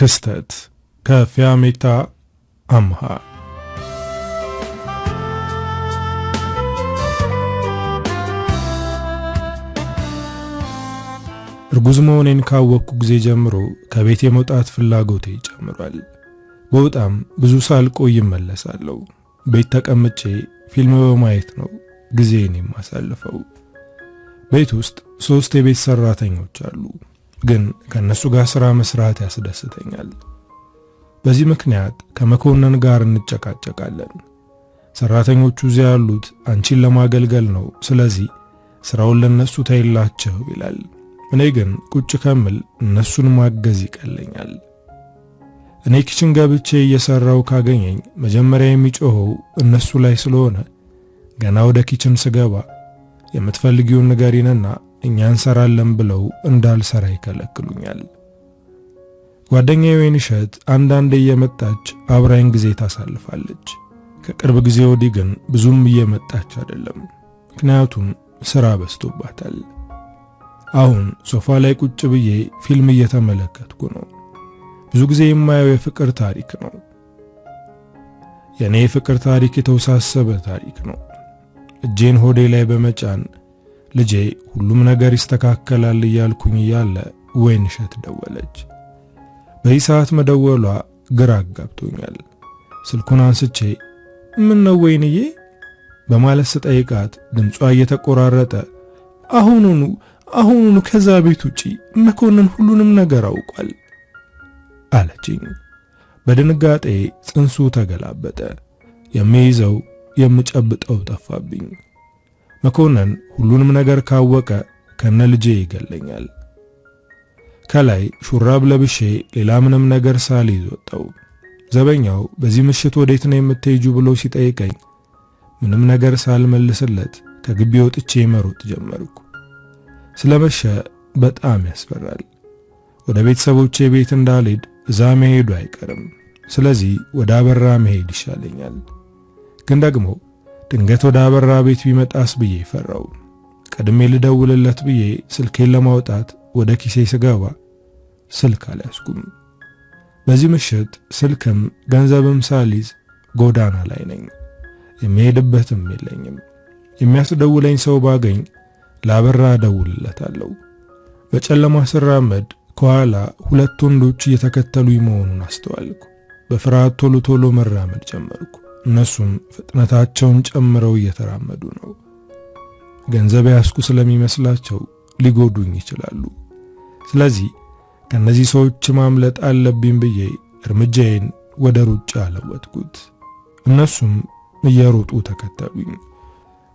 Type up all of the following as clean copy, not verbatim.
ክስተት ከፊያሜታ አምሃ። እርጉዝ መሆኔን ካወቅኩ ጊዜ ጀምሮ ከቤት የመውጣት ፍላጎቴ ጨምሯል። በጣም ብዙ ሳልቆይ እመለሳለሁ። ቤት ተቀምጬ ፊልም በማየት ነው ጊዜን የማሳልፈው። ቤት ውስጥ 3 የቤት ሰራተኞች አሉ፣ ግን ከነሱ ጋር ስራ መስራት ያስደስተኛል። በዚህ ምክንያት ከመኮንን ጋር እንጨቃጨቃለን። ሰራተኞቹ እዚያ ያሉት አንቺን ለማገልገል ነው፣ ስለዚህ ስራውን ለነሱ ታይላቸው ይላል። እኔ ግን ቁጭ ከምል እነሱን ማገዝ ይቀለኛል። እኔ ኪችን ገብቼ እየሰራው ካገኘኝ መጀመሪያ የሚጮኸው እነሱ ላይ ስለሆነ ገና ወደ ኪችን ስገባ የምትፈልጊውን ንገሪንና እኛ እንሰራለን ብለው እንዳልሰራ ይከለክሉኛል። ጓደኛዬ ወይንሸት አንዳንዴ እየመጣች አብራኝ ጊዜ ታሳልፋለች። ከቅርብ ጊዜ ወዲህ ግን ብዙም እየመጣች አይደለም፣ ምክንያቱም ስራ በዝቶባታል። አሁን ሶፋ ላይ ቁጭ ብዬ ፊልም እየተመለከትኩ ነው። ብዙ ጊዜ የማየው የፍቅር ታሪክ ነው። የኔ የፍቅር ታሪክ የተወሳሰበ ታሪክ ነው። እጄን ሆዴ ላይ በመጫን ልጄ ሁሉም ነገር ይስተካከላል እያልኩኝ እያለ ወይንሸት ደወለች። በዚህ ሰዓት መደወሏ ግራ አጋብቶኛል። ስልኩን አንስቼ ምን ነው ወይንዬ በማለት ስጠይቃት ድምጿ እየተቆራረጠ አሁኑኑ ከዛ ቤት ውጪ መኮንን ሁሉንም ነገር አውቋል አለችኝ። በድንጋጤ ጽንሱ ተገላበጠ። የሚይዘው የምጨብጠው ጠፋብኝ። መኮንን ሁሉንም ነገር ካወቀ ከነ ልጄ ይገለኛል። ከላይ ሹራብ ለብሼ ሌላ ምንም ነገር ሳልይዝ ወጣው። ዘበኛው በዚህ ምሽት ወዴት ነው የምትሄጂው ብሎ ሲጠይቀኝ ምንም ነገር ሳልመልስለት ከግቢ ወጥቼ መሮጥ ጀመርኩ። ስለመሸ በጣም ያስፈራል። ወደ ቤተሰቦቼ ቤት እንዳልሄድ እዛ መሄዱ አይቀርም። ስለዚህ ወደ አበራ መሄድ ይሻለኛል። ግን ደግሞ ድንገት ወደ አበራ ቤት ቢመጣስ ብዬ ፈራው። ቀድሜ ልደውልለት ብዬ ስልኬን ለማውጣት ወደ ኪሴ ስገባ ስልክ አልያዝኩም። በዚህ ምሽት ስልክም ገንዘብም ሳልይዝ ጎዳና ላይ ነኝ። የሚሄድበትም የለኝም። የሚያስደውለኝ ሰው ባገኝ ለአበራ እደውልለታለሁ። በጨለማ ስራመድ ከኋላ 2 ወንዶች እየተከተሉኝ መሆኑን አስተዋልኩ። በፍርሃት ቶሎ መራመድ ጀመርኩ። እነሱም ፍጥነታቸውን ጨምረው እየተራመዱ ነው። ገንዘብ ያስኩ ስለሚመስላቸው ሊጎዱኝ ይችላሉ። ስለዚህ ከነዚህ ሰዎች ማምለጥ አለብኝ ብዬ እርምጃዬን ወደ ሩጫ ለወጥኩት። እነሱም እየሮጡ ተከተሉኝ።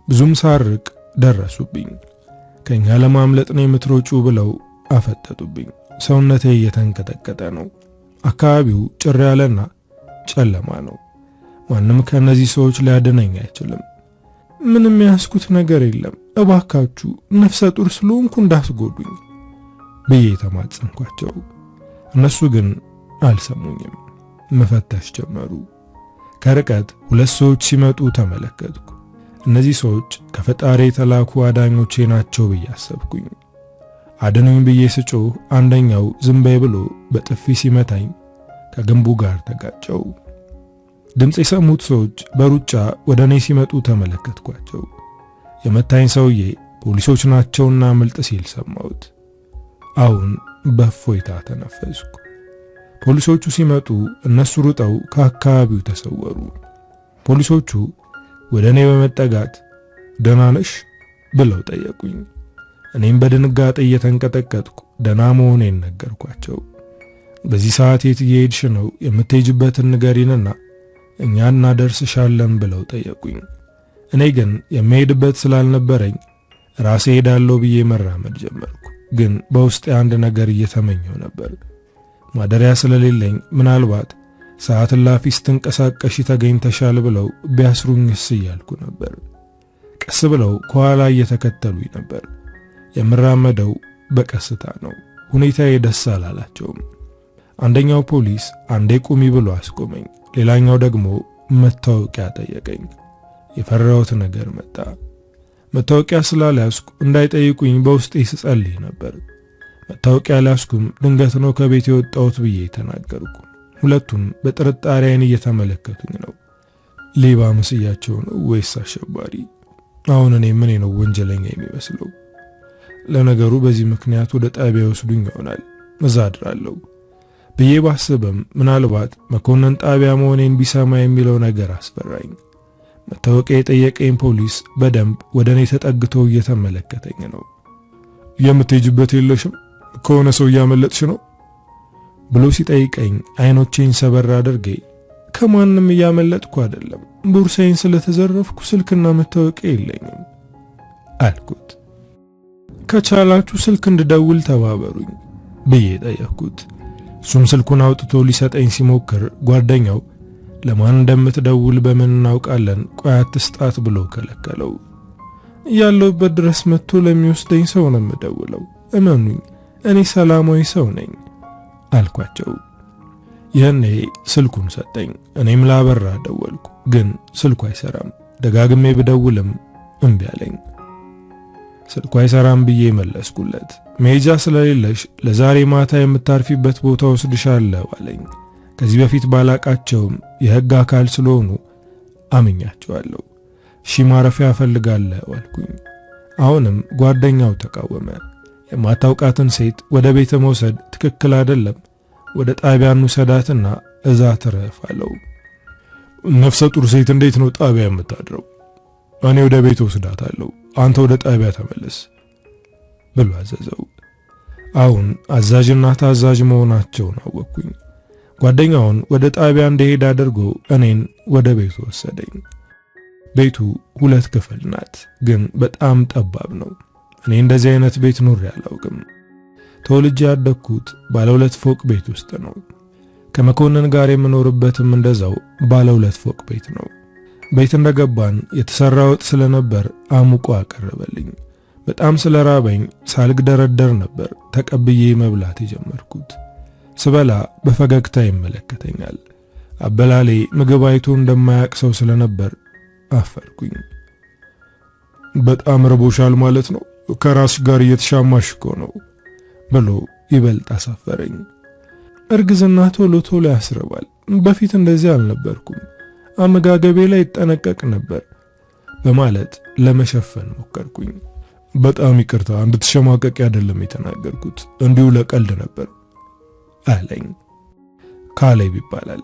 ብዙም ሳርቅ ደረሱብኝ። ከኛ ለማምለጥ ነው የምትሮጩ ብለው አፈጠጡብኝ። ሰውነቴ እየተንቀጠቀጠ ነው። አካባቢው ጭር ያለና ጨለማ ነው። ማንም ከነዚህ ሰዎች ሊያድነኝ አይችልም። ምንም ያስኩት ነገር የለም፣ እባካችሁ ነፍሰ ጡር ስለሆንኩ እንዳትጎዱኝ ብዬ ተማጸንኳቸው። እነሱ ግን አልሰሙኝም። መፈተሽ ጀመሩ። ከርቀት 2 ሰዎች ሲመጡ ተመለከትኩ። እነዚህ ሰዎች ከፈጣሪ የተላኩ አዳኞቼ ናቸው ብዬ አሰብኩኝ። አድኑኝ ብዬ ስጮህ አንደኛው ዝም በይ ብሎ በጥፊ ሲመታኝ ከግንቡ ጋር ተጋጨው። ድምጽ የሰሙት ሰዎች በሩጫ ወደ እኔ ሲመጡ ተመለከትኳቸው። የመታኝ ሰውዬ ፖሊሶች ናቸውና ምልጥ ሲል ሰማሁት። አሁን በእፎይታ ተነፈስኩ። ፖሊሶቹ ሲመጡ እነሱ ሩጠው ከአካባቢው ተሰወሩ። ፖሊሶቹ ወደ እኔ በመጠጋት ደህና ነሽ ብለው ጠየቁኝ። እኔም በድንጋጤ እየተንቀጠቀጥኩ ደህና መሆኔን ነገርኳቸው። በዚህ ሰዓት የት እየሄድሽ ነው? የምትሄጂበትን ንገሪንና እኛ እናደርስሻለን ብለው ጠየቁኝ። እኔ ግን የምሄድበት ስላልነበረኝ ራሴ ሄዳለሁ ብዬ መራመድ ጀመርኩ። ግን በውስጤ አንድ ነገር እየተመኘው ነበር። ማደሪያ ስለሌለኝ ምናልባት ሰዓት ላፊ ስትንቀሳቀሺ ተገኝተሻል ብለው ቢያስሩኝስ እያልኩ ነበር። ቀስ ብለው ከኋላ እየተከተሉኝ ነበር። የምራመደው በቀስታ ነው። ሁኔታዬ ደስ አላላቸውም። አንደኛው ፖሊስ አንዴ ቁሚ ብሎ አስቆመኝ። ሌላኛው ደግሞ መታወቂያ ጠየቀኝ። የፈራሁት ነገር መጣ። መታወቂያ ስላልያዝኩ እንዳይጠይቁኝ በውስጤ ስጸልይ ነበር። መታወቂያ ላስኩም ድንገት ነው ከቤት የወጣሁት ብዬ ተናገርኩ። ሁለቱም በጥርጣሬ አይን እየተመለከቱኝ ነው። ሌባ መስያቸው ነው ወይስ አሸባሪ? አሁን እኔ ምን ነው ወንጀለኛ የሚመስለው? ለነገሩ በዚህ ምክንያት ወደ ጣቢያ ወስዱኝ ይሆናል፣ እዛ አድራለሁ ብዬ ባስብም ምናልባት መኮንን ጣቢያ መሆኔን ቢሰማ የሚለው ነገር አስፈራኝ። መታወቂያ የጠየቀኝ ፖሊስ በደንብ ወደ እኔ ተጠግቶ እየተመለከተኝ ነው። የምትሄጂበት የለሽም? ከሆነ ሰው እያመለጥሽ ነው ብሎ ሲጠይቀኝ አይኖቼን ሰበር አድርጌ ከማንም እያመለጥኩ አይደለም፣ ቦርሳዬን ስለተዘረፍኩ ስልክና መታወቂያ የለኝም አልኩት። ከቻላችሁ ስልክ እንድደውል ተባበሩኝ ብዬ ጠየቅኩት። እሱም ስልኩን አውጥቶ ሊሰጠኝ ሲሞክር ጓደኛው ለማን እንደምትደውል በምን እናውቃለን፣ ቆይ አትስጣት ብሎ ከለከለው። ያለሁበት ድረስ መጥቶ ለሚወስደኝ ሰው ነው የምደውለው፣ እመኑኝ እኔ ሰላማዊ ሰው ነኝ አልኳቸው። ይህኔ ስልኩን ሰጠኝ። እኔም ላበራ ደወልኩ፣ ግን ስልኩ አይሰራም። ደጋግሜ ብደውልም እምቢ አለኝ። ስልኩ አይሰራም ብዬ መለስኩለት። መሄጃ ስለሌለሽ ለዛሬ ማታ የምታርፊበት ቦታ ወስድሻለሁ አለኝ። ከዚህ በፊት ባላቃቸውም የሕግ አካል ስለሆኑ አምኛቸዋለሁ። እሺ ማረፊያ እፈልጋለሁ አልኩኝ። አሁንም ጓደኛው ተቃወመ። የማታውቃትን ሴት ወደ ቤት መውሰድ ትክክል አይደለም፣ ወደ ጣቢያ እንውሰዳትና እዛ ትረፍ አለው። ነፍሰ ጡር ሴት እንዴት ነው ጣቢያ የምታድረው? እኔ ወደ ቤት ወስዳታለሁ፣ አንተ ወደ ጣቢያ ተመለስ ብሎ አዘዘው። አሁን አዛዥና ታዛዥ መሆናቸውን አወቅኩኝ። ጓደኛውን ወደ ጣቢያ እንደሄድ አድርጎ እኔን ወደ ቤቱ ወሰደኝ። ቤቱ 2 ክፍል ናት፣ ግን በጣም ጠባብ ነው። እኔ እንደዚህ አይነት ቤት ኑሬ አላውቅም። ተወልጄ ያደግኩት ባለ 2 ፎቅ ቤት ውስጥ ነው። ከመኮንን ጋር የምኖርበትም እንደዛው ባለ 2 ፎቅ ቤት ነው። ቤት እንደገባን የተሰራ ወጥ ስለነበር አሙቆ አቀረበልኝ። በጣም ስለራበኝ ሳልግደረደር ነበር ተቀብዬ መብላት የጀመርኩት። ስበላ በፈገግታ ይመለከተኛል። አበላሌ ምግብ አይቶ እንደማያቅ ሰው ስለነበር አፈርኩኝ። በጣም ረቦሻል ማለት ነው፣ ከራስ ጋር እየተሻማሽ እኮ ነው ብሎ ይበልጥ አሳፈረኝ። እርግዝና ቶሎ ቶሎ ያስርባል። በፊት እንደዚህ አልነበርኩም፣ አመጋገቤ ላይ ይጠነቀቅ ነበር በማለት ለመሸፈን ሞከርኩኝ። በጣም ይቅርታ፣ እንድትሸማቀቂ አይደለም የተናገርኩት፣ እንዲሁ ለቀልድ ነበር አለኝ። ካሌብ ይባላል።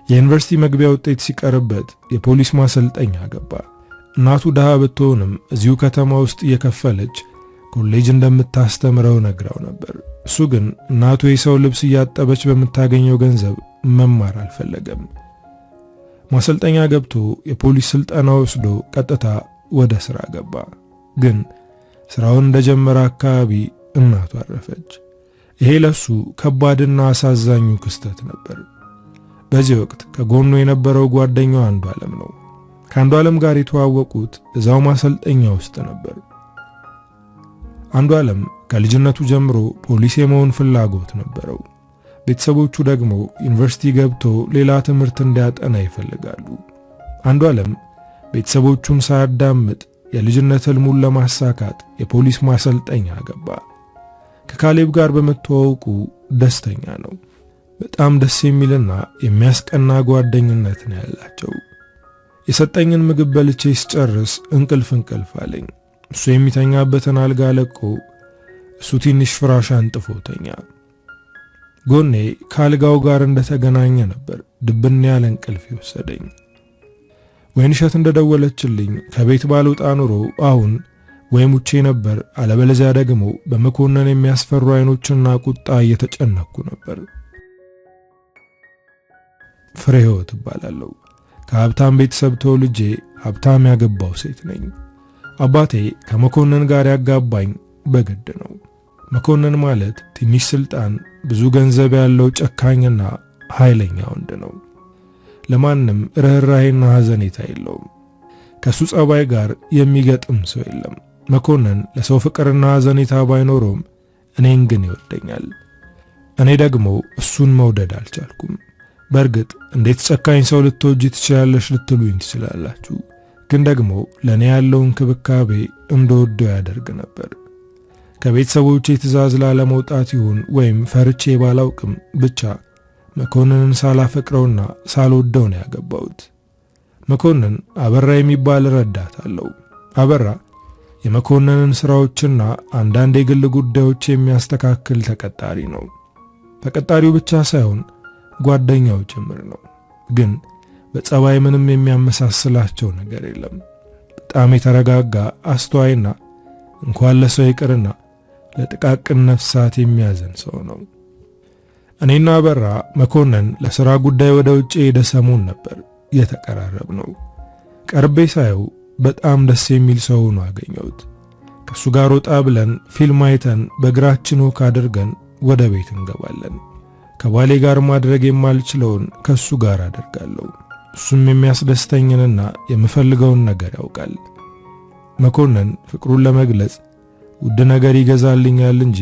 የዩኒቨርሲቲ መግቢያ ውጤት ሲቀርበት የፖሊስ ማሰልጠኛ ገባ። እናቱ ደሃ ብትሆንም እዚሁ ከተማ ውስጥ እየከፈለች ኮሌጅ እንደምታስተምረው ነግራው ነበር። እሱ ግን እናቱ የሰው ልብስ እያጠበች በምታገኘው ገንዘብ መማር አልፈለገም። ማሰልጠኛ ገብቶ የፖሊስ ስልጠና ወስዶ ቀጥታ ወደ ስራ ገባ። ግን ስራውን እንደጀመረ አካባቢ እናቱ አረፈች። ይሄ ለሱ ከባድና አሳዛኙ ክስተት ነበር። በዚህ ወቅት ከጎኑ የነበረው ጓደኛው አንዱዓለም ነው። ከአንዱዓለም ጋር የተዋወቁት እዛው ማሰልጠኛ ውስጥ ነበር። አንዱዓለም ከልጅነቱ ጀምሮ ፖሊስ የመሆን ፍላጎት ነበረው። ቤተሰቦቹ ደግሞ ዩኒቨርሲቲ ገብቶ ሌላ ትምህርት እንዲያጠና ይፈልጋሉ። አንዱዓለም ቤተሰቦቹን ሳያዳምጥ የልጅነት ህልሙን ለማሳካት የፖሊስ ማሰልጠኛ ገባ። ከካሌብ ጋር በመተዋወቁ ደስተኛ ነው። በጣም ደስ የሚልና የሚያስቀና ጓደኝነት ነው ያላቸው። የሰጠኝን ምግብ በልቼ ስጨርስ እንቅልፍ አለኝ። እሱ የሚተኛበትን አልጋ ለቆ እሱ ትንሽ ፍራሽ አንጥፎ ተኛ። ጎኔ ከአልጋው ጋር እንደተገናኘ ነበር ድብን ያለ እንቅልፍ ይወሰደኝ። ወይንሸት እንደደወለችልኝ ከቤት ባልወጣ ኖሮ አሁን ወይ ሙቼ ነበር፣ አለበለዚያ ደግሞ በመኮንን የሚያስፈሩ አይኖችና ቁጣ እየተጨነኩ ነበር። ፍሬህይወት እባላለሁ። ከሀብታም ቤተሰብ ተወልጄ ሀብታም ያገባው ሴት ነኝ። አባቴ ከመኮንን ጋር ያጋባኝ በግድ ነው። መኮንን ማለት ትንሽ ስልጣን፣ ብዙ ገንዘብ ያለው ጨካኝና ኃይለኛ ወንድ ነው። ለማንም ርህራሄና ሐዘኔታ የለውም። ከሱ ጸባይ ጋር የሚገጥም ሰው የለም። መኮንን ለሰው ፍቅርና ሐዘኔታ ባይኖረውም እኔን ግን ይወደኛል። እኔ ደግሞ እሱን መውደድ አልቻልኩም። በእርግጥ እንዴት ጨካኝ ሰው ልትወጂ ትችላለሽ ልትሉኝ ትችላላችሁ። ግን ደግሞ ለኔ ያለው እንክብካቤ እንደወደው ያደርግ ነበር። ከቤተሰቦቼ ትዕዛዝ ላለመውጣት ይሁን ወይም ፈርቼ ባላውቅም ብቻ መኮንንን ሳላፈቅረውና ሳልወደው ነው ያገባሁት። መኮንን አበራ የሚባል ረዳት አለው። አበራ የመኮንንን ስራዎችና አንዳንድ የግል ጉዳዮች የሚያስተካክል ተቀጣሪ ነው። ተቀጣሪው ብቻ ሳይሆን ጓደኛው ጭምር ነው። ግን በጸባይ ምንም የሚያመሳስላቸው ነገር የለም። በጣም የተረጋጋ አስተዋይና እንኳን ለሰው ይቅርና ለጥቃቅን ነፍሳት የሚያዘን ሰው ነው። እኔና አበራ መኮንን ለሥራ ጉዳይ ወደ ውጭ ሄደ ሰሞን ነበር የተቀራረብ ነው። ቀርቤ ሳየው በጣም ደስ የሚል ሰው ነው አገኘሁት። ከሱ ጋር ወጣ ብለን ፊልም አይተን በእግራችን ወክ አድርገን ወደ ቤት እንገባለን። ከባሌ ጋር ማድረግ የማልችለውን ከሱ ጋር አደርጋለሁ። እሱም የሚያስደስተኝንና የምፈልገውን ነገር ያውቃል። መኮንን ፍቅሩን ለመግለጽ ውድ ነገር ይገዛልኛል እንጂ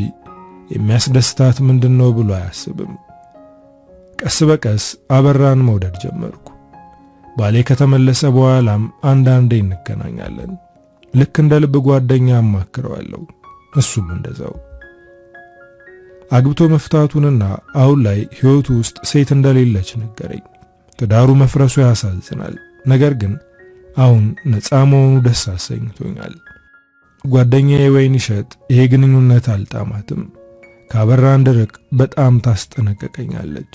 የሚያስደስታት ምንድነው ብሎ አያስብም። ቀስ በቀስ አበራን መውደድ ጀመርኩ። ባሌ ከተመለሰ በኋላም አንዳንዴ እንገናኛለን። ልክ እንደ ልብ ጓደኛ አማክረዋለሁ። እሱም እንደዛው። አግብቶ መፍታቱንና አሁን ላይ ሕይወቱ ውስጥ ሴት እንደሌለች ነገረኝ። ትዳሩ መፍረሱ ያሳዝናል። ነገር ግን አሁን ነፃ መሆኑ ደስ አሰኝቶኛል። ጓደኛዬ ወይንሸት ይሄ ግንኙነት አልጣማትም። ካበራ እንድርቅ በጣም ታስጠነቀቀኛለች።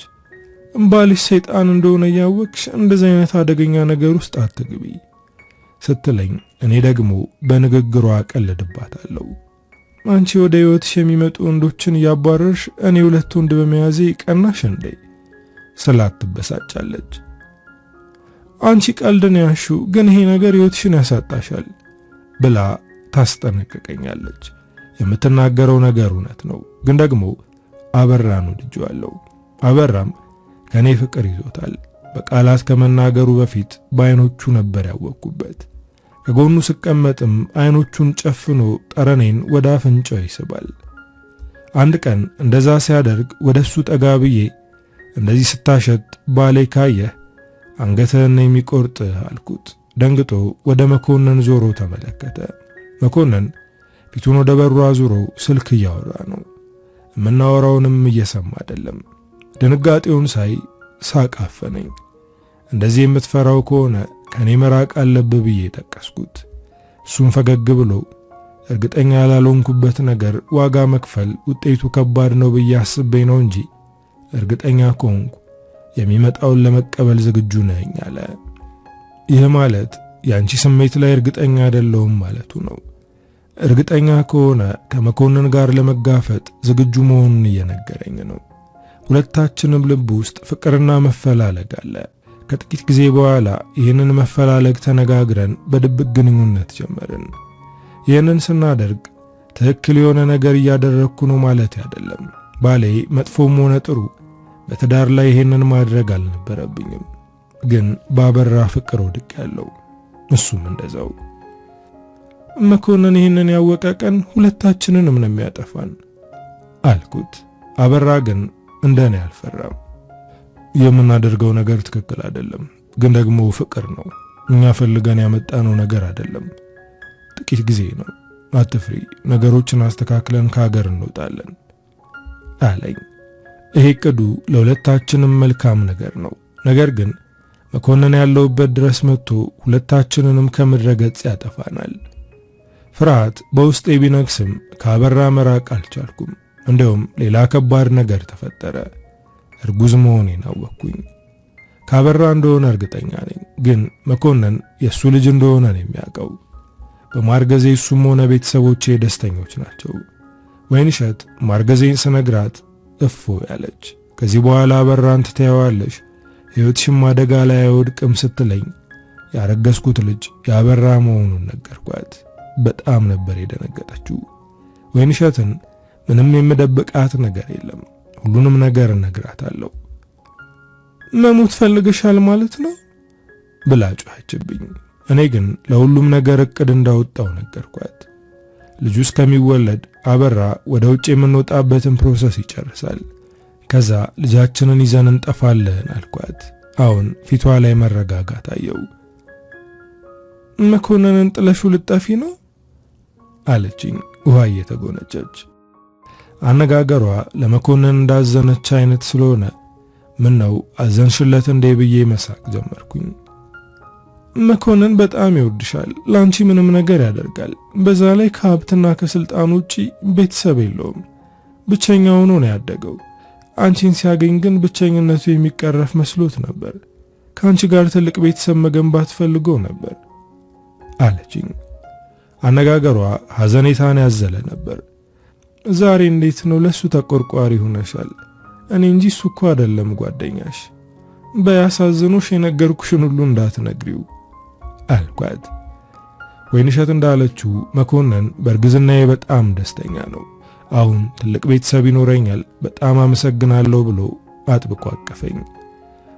ባልሽ ሰይጣን እንደሆነ ያወቅሽ እንደዚህ አይነት አደገኛ ነገር ውስጥ አትግቢ ስትለኝ፣ እኔ ደግሞ በንግግሯ ቀልድባታለሁ። አንቺ ወደ ህይወትሽ የሚመጡ ወንዶችን ያባረርሽ እኔ ሁለት ወንድ በመያዜ ቀናሽ እንዴ ስላት ትበሳጫለች። አንቺ ቀልድን ያሹ ግን ይሄ ነገር ህይወትሽን ያሳጣሻል ብላ ታስጠነቅቀኛለች። የምትናገረው ነገር እውነት ነው፣ ግን ደግሞ አበራን ወድጄዋለሁ። አበራም ከኔ ፍቅር ይዞታል። በቃላት ከመናገሩ በፊት በአይኖቹ ነበር ያወቅኩበት። ከጎኑ ስቀመጥም አይኖቹን ጨፍኖ ጠረኔን ወደ አፍንጫው ይስባል። አንድ ቀን እንደዛ ሲያደርግ ወደሱ ጠጋ ብዬ እንደዚህ ስታሸት ባሌ ካየህ አንገትህን የሚቆርጥ አልኩት። ደንግጦ ወደ መኮንን ዞሮ ተመለከተ። መኮንን ፊቱን ወደ በሩ አዙሮ ስልክ እያወራ ነው። የምናወራውንም እየሰማ አይደለም። ድንጋጤውን ሳይ ሳቅ አፈነኝ። እንደዚህ የምትፈራው ከሆነ ከኔ መራቅ አለብህ ብዬ ጠቀስኩት። እሱም ፈገግ ብሎ እርግጠኛ ያላልሆንኩበት ነገር ዋጋ መክፈል ውጤቱ ከባድ ነው ብዬ አስቤ ነው እንጂ እርግጠኛ ከሆንኩ የሚመጣውን ለመቀበል ዝግጁ ነኝ አለ። ይህ ማለት ያንቺ ስሜት ላይ እርግጠኛ አይደለሁም ማለቱ ነው። እርግጠኛ ከሆነ ከመኮንን ጋር ለመጋፈጥ ዝግጁ መሆኑን እየነገረኝ ነው። ሁለታችንም ልብ ውስጥ ፍቅርና መፈላለግ አለ። ከጥቂት ጊዜ በኋላ ይህንን መፈላለግ ተነጋግረን በድብቅ ግንኙነት ጀመርን። ይህንን ስናደርግ ትክክል የሆነ ነገር እያደረግኩ ነው ማለት አይደለም። ባሌ መጥፎም ሆነ ጥሩ በትዳር ላይ ይህንን ማድረግ አልነበረብኝም። ግን ባበራ ፍቅር ወድቄያለሁ። እሱም እንደዛው። መኮንን ይህንን ያወቀ ቀን ሁለታችንንም ነው የሚያጠፋን አልኩት። አበራ ግን እንደኔ አልፈራም። የምናደርገው ነገር ትክክል አይደለም፣ ግን ደግሞ ፍቅር ነው። እኛ ፈልገን ያመጣነው ነገር አይደለም። ጥቂት ጊዜ ነው። አትፍሪ፣ ነገሮችን አስተካክለን ከሀገር እንወጣለን አለኝ። ይሄ ቅዱ ለሁለታችንም መልካም ነገር ነው። ነገር ግን መኮንን ያለውበት ድረስ መጥቶ ሁለታችንንም ከምድረ ገጽ ያጠፋናል። ፍርሃት በውስጤ ቢነግስም ካበራ መራቅ አልቻልኩም። እንደውም ሌላ ከባድ ነገር ተፈጠረ። እርጉዝ መሆኔን አወቅኩኝ። ካበራ እንደሆነ እርግጠኛ ነኝ፣ ግን መኮንን የሱ ልጅ እንደሆነ ነው የሚያውቀው። በማርገዜ እሱም ሆነ ቤተሰቦቼ ደስተኞች ናቸው። ወይንሸት ማርገዜን ስነግራት እፎ ያለች። ከዚህ በኋላ አበራን ትተያዋለሽ፣ ሕይወትሽም አደጋ ላይ አይወድቅም ስትለኝ ያረገዝኩት ልጅ ያበራ መሆኑን ነገርኳት። በጣም ነበር የደነገጠችው። ወይንሸትን ምንም የምደብቃት ነገር የለም፣ ሁሉንም ነገር እነግራታለሁ። መሞት ፈልገሻል ማለት ነው ብላ ጮኸችብኝ። እኔ ግን ለሁሉም ነገር እቅድ እንዳወጣው ነገርኳት። ልጁ እስከሚወለድ አበራ ወደ ውጭ የምንወጣበትን ፕሮሰስ ይጨርሳል። ከዛ ልጃችንን ይዘን እንጠፋለን አልኳት። አሁን ፊቷ ላይ መረጋጋት አየው። መኮንንን ጥለሹ ልጠፊ ነው አለችኝ። ውሃ እየተጎነጨች። አነጋገሯ ለመኮንን እንዳዘነች አይነት ስለሆነ ምን ነው አዘንሽለት እንዴ ብዬ መሳቅ ጀመርኩኝ። መኮንን በጣም ይወድሻል፣ ላንቺ ምንም ነገር ያደርጋል። በዛ ላይ ከሀብትና ከስልጣን ውጪ ቤተሰብ የለውም። ብቸኛው ሆኖ ነው ያደገው። አንቺን ሲያገኝ ግን ብቸኝነቱ የሚቀረፍ መስሎት ነበር። ከአንቺ ጋር ትልቅ ቤተሰብ መገንባት ፈልጎ ነበር አለችኝ። አነጋገሯ ሐዘኔታን ያዘለ ነበር። ዛሬ እንዴት ነው ለሱ ተቆርቋሪ ሆነሻል? እኔ እንጂ እሱ እኮ አይደለም ጓደኛሽ። በያሳዝኖሽ የነገርኩሽን ሁሉ እንዳትነግሪው አልኳት። ወይንሸት እንዳለችው መኮንን በእርግዝናዬ በጣም ደስተኛ ነው። አሁን ትልቅ ቤተሰብ ይኖረኛል፣ በጣም አመሰግናለሁ ብሎ አጥብቆ አቀፈኝ።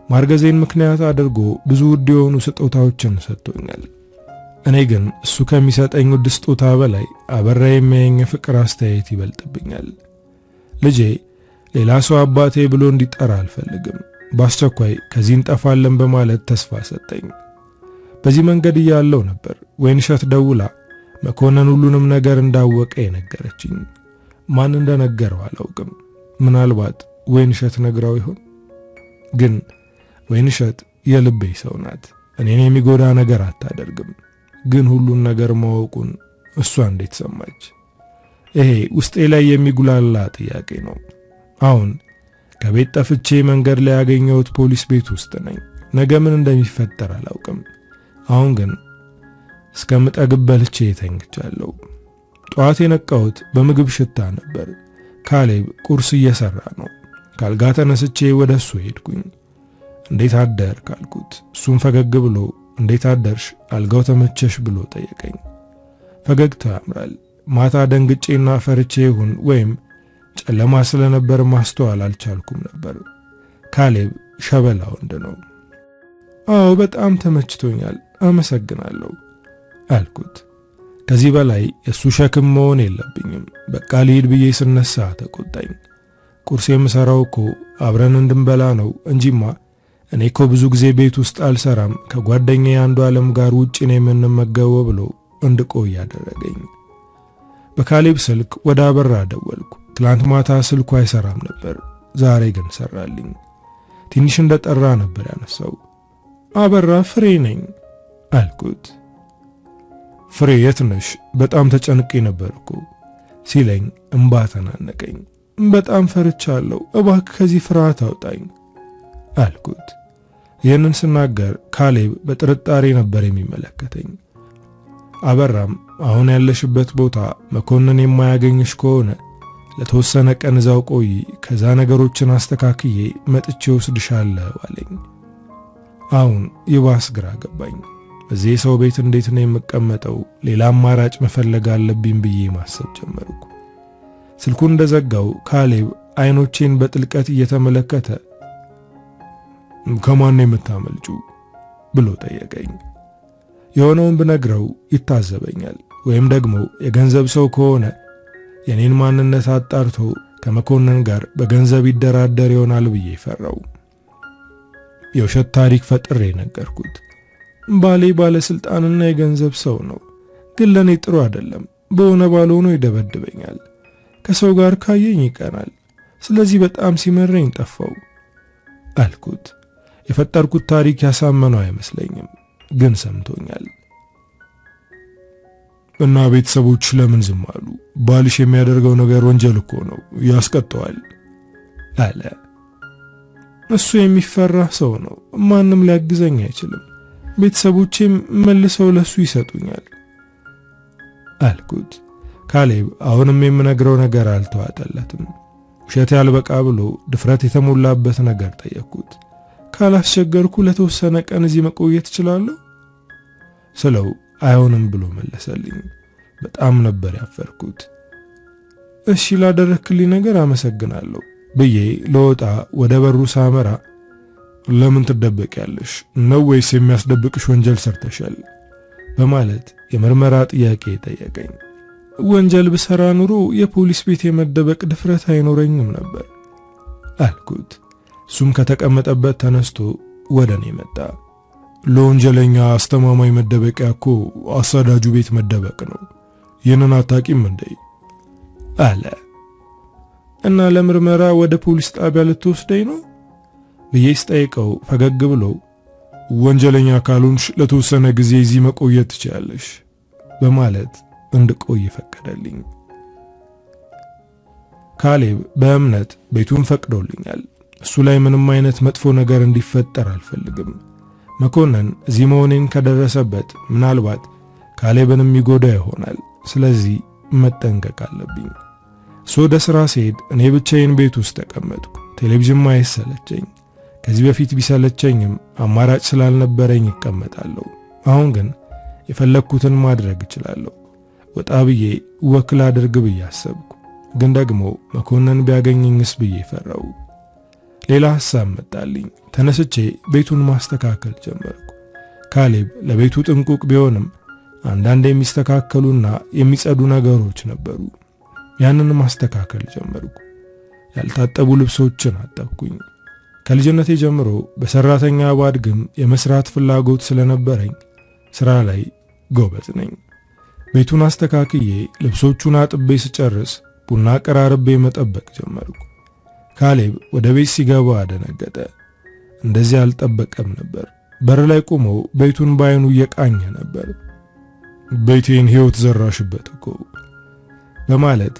ማርገዜን ምክንያት አድርጎ ብዙ ውድ የሆኑ ስጦታዎችን ሰጥቶኛል። እኔ ግን እሱ ከሚሰጠኝ ውድ ስጦታ በላይ አበራ የሚያየኝ ፍቅር አስተያየት ይበልጥብኛል። ልጄ ሌላ ሰው አባቴ ብሎ እንዲጠራ አልፈልግም። በአስቸኳይ ከዚህ እንጠፋለን በማለት ተስፋ ሰጠኝ። በዚህ መንገድ እያለው ነበር ወይንሸት ደውላ መኮንን ሁሉንም ነገር እንዳወቀ የነገረችኝ። ማን እንደነገረው አላውቅም። ምናልባት ወይንሸት ነግራው ይሆን? ግን ወይንሸት የልቤ ሰው ናት። እኔን የሚጎዳ ነገር አታደርግም። ግን ሁሉን ነገር ማወቁን እሷ እንዴት ሰማች? ይሄ ውስጤ ላይ የሚጉላላ ጥያቄ ነው። አሁን ከቤት ጠፍቼ መንገድ ላይ ያገኘሁት ፖሊስ ቤት ውስጥ ነኝ። ነገ ምን እንደሚፈጠር አላውቅም። አሁን ግን እስከምጠግብ በልቼ ተኝቻለሁ። ጠዋት የነቃሁት በምግብ ሽታ ነበር። ካሌብ ቁርስ እየሰራ ነው። ካልጋ ተነስቼ ወደሱ ሄድኩኝ። እንዴት አደር ካልኩት እሱም ፈገግ ብሎ እንዴት አደርሽ፣ አልጋው ተመቸሽ ብሎ ጠየቀኝ። ፈገግታው ያምራል። ማታ ደንግጬና ፈርቼ ይሁን ወይም ጨለማ ስለነበር ማስተዋል አልቻልኩም ነበር። ካሌብ ሸበላ ወንድ ነው። አዎ በጣም ተመችቶኛል፣ አመሰግናለሁ አልኩት። ከዚህ በላይ የሱ ሸክም መሆን የለብኝም። በቃ ልሂድ ብዬ ስነሳ ተቆጣኝ። ቁርስ የምሰራው እኮ አብረን እንድንበላ ነው እንጂማ እኔ እኮ ብዙ ጊዜ ቤት ውስጥ አልሰራም፣ ከጓደኛዬ አንዱ ዓለም ጋር ውጪ ነው የምንመገበው ብሎ እንድቆይ ያደረገኝ። በካሌብ ስልክ ወደ አበራ ደወልኩ። ትላንት ማታ ስልኩ አይሰራም ነበር፣ ዛሬ ግን ሰራልኝ። ትንሽ እንደጠራ ነበር ያነሳው። አበራ፣ ፍሬ ነኝ አልኩት። ፍሬ የት ነሽ? በጣም ተጨንቄ ነበር እኮ ሲለኝ እንባ ተናነቀኝ። በጣም ፈርቻለሁ፣ እባክህ ከዚህ ፍርሃት አውጣኝ አልኩት። ይህንን ስናገር ካሌብ በጥርጣሬ ነበር የሚመለከተኝ። አበራም አሁን ያለሽበት ቦታ መኮንን የማያገኝሽ ከሆነ ለተወሰነ ቀን እዛው ቆይ፣ ከዛ ነገሮችን አስተካክዬ መጥቼ ወስድሻለሁ አለኝ። አሁን ይባስ ግራ ገባኝ። እዚህ ሰው ቤት እንዴት ነው የምቀመጠው? ሌላ አማራጭ መፈለግ አለብኝ ብዬ ማሰብ ጀመርኩ። ስልኩን እንደዘጋው ካሌብ አይኖቼን በጥልቀት እየተመለከተ ከማን የምታመልጩ ብሎ ጠየቀኝ። የሆነውን ብነግረው ይታዘበኛል፣ ወይም ደግሞ የገንዘብ ሰው ከሆነ የኔን ማንነት አጣርቶ ከመኮንን ጋር በገንዘብ ይደራደር ይሆናል ብዬ ፈራው። የውሸት ታሪክ ፈጥሬ ነገርኩት። ባሌ ባለስልጣንና የገንዘብ ሰው ነው፣ ግን ለኔ ጥሩ አይደለም። በሆነ ባልሆነው ይደበድበኛል፣ ከሰው ጋር ካየኝ ይቀናል። ስለዚህ በጣም ሲመረኝ ጠፋው አልኩት። የፈጠርኩት ታሪክ ያሳመነው አይመስለኝም፣ ግን ሰምቶኛል። እና ቤተሰቦች ለምን ዝም አሉ? ባልሽ የሚያደርገው ነገር ወንጀል እኮ ነው፣ ያስቀጣዋል አለ። እሱ የሚፈራ ሰው ነው፣ ማንም ሊያግዘኝ አይችልም። ቤተሰቦቼም መልሰው ለሱ ይሰጡኛል አልኩት። ካሌብ አሁንም የምነግረው ነገር አልተዋጠለትም። ውሸት ያልበቃ ብሎ ድፍረት የተሞላበት ነገር ጠየቅኩት። ካላስቸገርኩ ለተወሰነ ቀን እዚህ መቆየት እችላለሁ ስለው አይሆንም ብሎ መለሰልኝ። በጣም ነበር ያፈርኩት። እሺ ላደረክልኝ ነገር አመሰግናለሁ ብዬ ለወጣ ወደ በሩ ሳመራ ለምን ትደበቂያለሽ? ነው ወይስ የሚያስደብቅሽ ወንጀል ሰርተሻል? በማለት የምርመራ ጥያቄ ጠየቀኝ። ወንጀል ብሰራ ኑሮ የፖሊስ ቤት የመደበቅ ድፍረት አይኖረኝም ነበር አልኩት። እሱም ከተቀመጠበት ተነስቶ ወደኔ መጣ። ለወንጀለኛ አስተማማኝ መደበቂያ እኮ አሳዳጁ ቤት መደበቅ ነው። ይህንን አታቂም እንዴ? አለ። እና ለምርመራ ወደ ፖሊስ ጣቢያ ልትወስደኝ ነው ብዬ ስጠይቀው ፈገግ ብሎ ወንጀለኛ ካልሆንሽ ለተወሰነ ጊዜ እዚህ መቆየት ትችያለሽ በማለት እንድቆይ ፈቀደልኝ። ካሌብ በእምነት ቤቱን ፈቅዶልኛል። እሱ ላይ ምንም አይነት መጥፎ ነገር እንዲፈጠር አልፈልግም። መኮንን እዚህ መሆኔን ከደረሰበት ምናልባት ካሌብንም ይጎዳ ይሆናል። ስለዚህ መጠንቀቅ አለብኝ። እሱ ወደ ሥራ ሲሄድ እኔ ብቻዬን ቤት ውስጥ ተቀመጥኩ። ቴሌቪዥን ማየት ሰለቸኝ። ከዚህ በፊት ቢሰለቸኝም አማራጭ ስላልነበረኝ እቀመጣለሁ። አሁን ግን የፈለግኩትን ማድረግ እችላለሁ። ወጣ ብዬ ወክል አድርግ ብዬ አሰብኩ። ግን ደግሞ መኮንን ቢያገኘኝስ ብዬ ፈራው። ሌላ ሐሳብ መጣልኝ። ተነስቼ ቤቱን ማስተካከል ጀመርኩ። ካሌብ ለቤቱ ጥንቁቅ ቢሆንም አንዳንድ የሚስተካከሉና የሚጸዱ ነገሮች ነበሩ። ያንን ማስተካከል ጀመርኩ። ያልታጠቡ ልብሶችን አጠብኩኝ። ከልጅነቴ ጀምሮ በሰራተኛ ባድግም የመስራት ፍላጎት ስለነበረኝ ስራ ላይ ጎበዝ ነኝ። ቤቱን አስተካክዬ ልብሶቹን አጥቤ ስጨርስ ቡና ቀራርቤ መጠበቅ ጀመርኩ። ካሌብ ወደ ቤት ሲገባ አደነገጠ። እንደዚህ አልጠበቀም ነበር። በር ላይ ቆሞ ቤቱን ባይኑ እየቃኘ ነበር። ቤቴን ሕይወት ዘራሽበት እኮ በማለት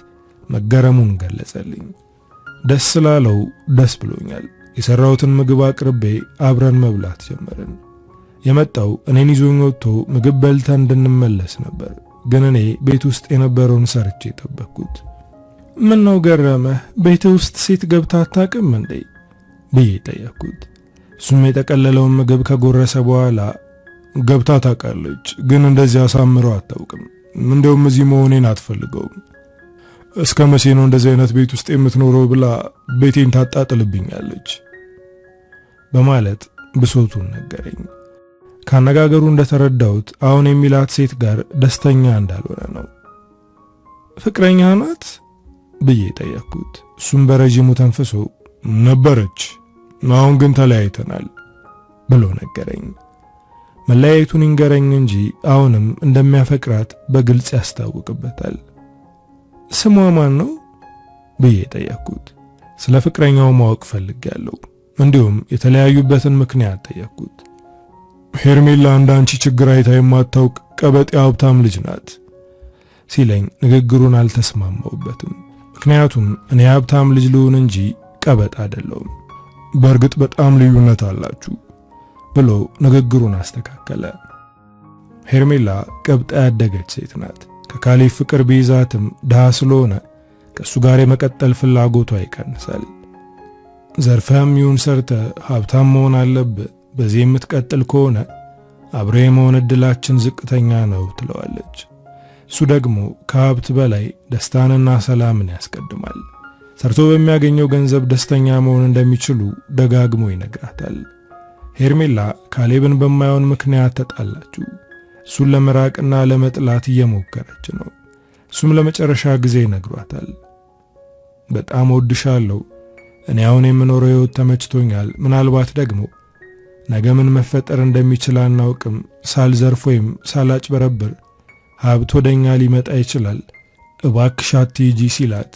መገረሙን ገለጸልኝ። ደስ ስላለው ደስ ብሎኛል። የሰራሁትን ምግብ አቅርቤ አብረን መብላት ጀመርን። የመጣው እኔን ይዞኝ ወጥቶ ምግብ በልተን እንድንመለስ ነበር። ግን እኔ ቤት ውስጥ የነበረውን ሰርቼ ጠበቅኩት። ምን ነው ገረመህ? ቤት ውስጥ ሴት ገብታ አታውቅም እንዴ ብዬ ጠየቅኩት። እሱም የጠቀለለውን ምግብ ከጎረሰ በኋላ ገብታ ታውቃለች፣ ግን እንደዚህ አሳምረው አታውቅም። እንደውም እዚህ መሆኔን አትፈልገውም። እስከ መቼ ነው እንደዚህ አይነት ቤት ውስጥ የምትኖረው ብላ ቤቴን ታጣጥልብኛለች በማለት ብሶቱን ነገረኝ። ካነጋገሩ እንደተረዳሁት አሁን የሚላት ሴት ጋር ደስተኛ እንዳልሆነ ነው። ፍቅረኛ ናት ብዬ ጠየቅኩት። እሱም በረጅሙ ተንፍሶ ነበረች፣ አሁን ግን ተለያይተናል ብሎ ነገረኝ። መለያየቱን ይንገረኝ እንጂ አሁንም እንደሚያፈቅራት በግልጽ ያስታውቅበታል። ስሟ ማን ነው ብዬ ጠየቅኩት። ስለ ፍቅረኛው ማወቅ ፈልጌያለሁ። እንዲሁም የተለያዩበትን ምክንያት ጠየቅኩት። ሄርሜላ እንዳንቺ ችግር አይታ የማታውቅ ቀበጥ ሀብታም ልጅ ናት ሲለኝ ንግግሩን አልተስማማውበትም። ምክንያቱም እኔ ሀብታም ልጅ ልሁን እንጂ ቀበጥ አይደለሁም። በእርግጥ በጣም ልዩነት አላችሁ ብሎ ንግግሩን አስተካከለ። ሄርሜላ ቀብጣ ያደገች ሴት ናት። ከካሌብ ፍቅር ቢይዛትም ድሃ ስለሆነ ከሱ ጋር የመቀጠል ፍላጎቷ ይቀንሳል። ዘርፈህም ይሁን ሰርተህ ሀብታም መሆን አለብህ፣ በዚህ የምትቀጥል ከሆነ አብሬ የመሆን እድላችን ዝቅተኛ ነው ትለዋለች። እሱ ደግሞ ከሀብት በላይ ደስታንና ሰላምን ያስቀድማል። ሰርቶ በሚያገኘው ገንዘብ ደስተኛ መሆን እንደሚችሉ ደጋግሞ ይነግራታል። ሄርሜላ ካሌብን በማይሆን ምክንያት ተጣላችሁ። እሱን ለመራቅና ለመጥላት እየሞከረች ነው። እሱም ለመጨረሻ ጊዜ ይነግሯታል። በጣም ወድሻለሁ፣ እኔ አሁን የምኖረው ህይወት ተመችቶኛል። ምናልባት ደግሞ ነገ ምን መፈጠር እንደሚችል አናውቅም። ሳልዘርፍ ወይም ሳላጭበረብር ሀብት ወደኛ ሊመጣ ይችላል። እባክሽ አትሂጂ ሲላት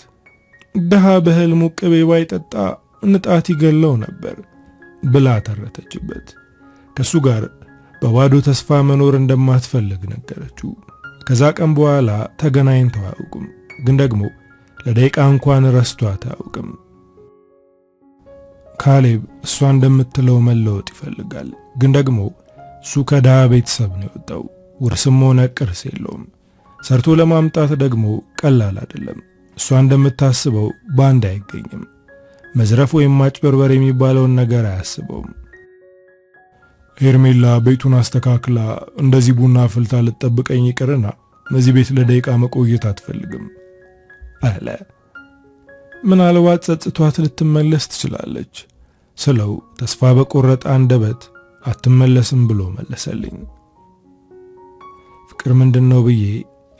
ድሃ በህልሙ ቅቤ ባይጠጣ ንጣት ይገለው ነበር ብላ ተረተችበት። ከሱ ጋር በባዶ ተስፋ መኖር እንደማትፈልግ ነገረችው። ከዛ ቀን በኋላ ተገናኝተው አያውቁም፣ ግን ደግሞ ለደቂቃ እንኳን ረስቷት አያውቅም። ካሌብ እሷ እንደምትለው መለወጥ ይፈልጋል፣ ግን ደግሞ እሱ ከድሃ ቤተሰብ ነው የወጣው። ውርስም ሆነ ቅርስ የለውም። ሰርቶ ለማምጣት ደግሞ ቀላል አይደለም። እሷ እንደምታስበው ባንድ አይገኝም። መዝረፍ ወይም ማጭበርበር የሚባለውን ነገር አያስበውም። ሄርሜላ ቤቱን አስተካክላ እንደዚህ ቡና ፍልታ ልትጠብቀኝ ይቅርና እዚህ ቤት ለደቂቃ መቆየት አትፈልግም አለ። ምናልባት ጸጽቷት ልትመለስ ትችላለች ስለው ተስፋ በቆረጠ አንደበት አትመለስም ብሎ መለሰልኝ። ፍቅር ምንድነው ብዬ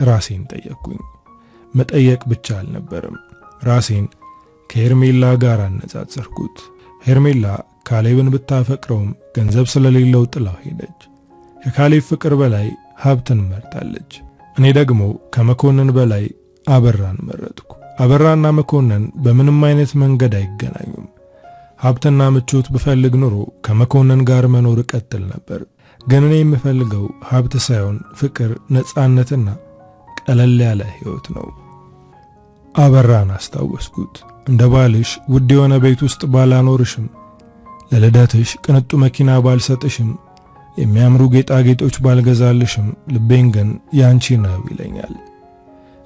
ራሴን ጠየቅኩኝ። መጠየቅ ብቻ አልነበረም፣ ራሴን ከሄርሜላ ጋር አነጻጸርኩት። ሄርሜላ ካሌብን ብታፈቅረውም ገንዘብ ስለሌለው ጥላው ሄደች። ከካሌብ ፍቅር በላይ ሀብትን መርጣለች። እኔ ደግሞ ከመኮንን በላይ አበራን መረጥኩ። አበራና መኮንን በምንም አይነት መንገድ አይገናኙም። ሀብትና ምቾት ብፈልግ ኑሮ ከመኮንን ጋር መኖር እቀጥል ነበር። ግን እኔ የምፈልገው ሀብት ሳይሆን ፍቅር፣ ነፃነትና ቀለል ያለ ህይወት ነው። አበራን አስታወስኩት። እንደ ባልሽ ውድ የሆነ ቤት ውስጥ ባላኖርሽም፣ ለልደትሽ ቅንጡ መኪና ባልሰጥሽም፣ የሚያምሩ ጌጣጌጦች ባልገዛልሽም፣ ልቤን ግን ያንቺ ነው ይለኛል።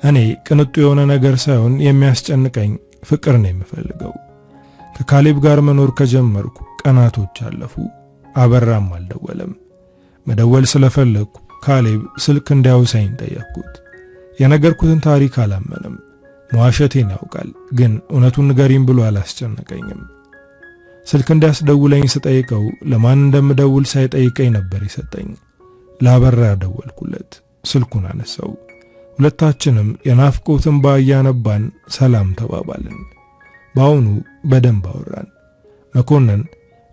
እኔ ቅንጡ የሆነ ነገር ሳይሆን የሚያስጨንቀኝ ፍቅር ነው የምፈልገው። ከካሌብ ጋር መኖር ከጀመርኩ ቀናቶች አለፉ። አበራም አልደወለም። መደወል ስለፈለኩ ካሌብ ስልክ እንዲያውሳኝ ጠየቅኩት። የነገርኩትን ታሪክ አላመነም። መዋሸቴን ያውቃል፣ ግን እውነቱን ንገሪኝ ብሎ አላስጨነቀኝም። ስልክ እንዲያስደውለኝ ስጠይቀው ለማን እንደምደውል ሳይጠይቀኝ ነበር የሰጠኝ። ለአበራ ደወልኩለት። ስልኩን አነሳው። ሁለታችንም የናፍቆትን ባያነባን ሰላም ተባባልን። በአሁኑ በደንብ አወራን። መኮንን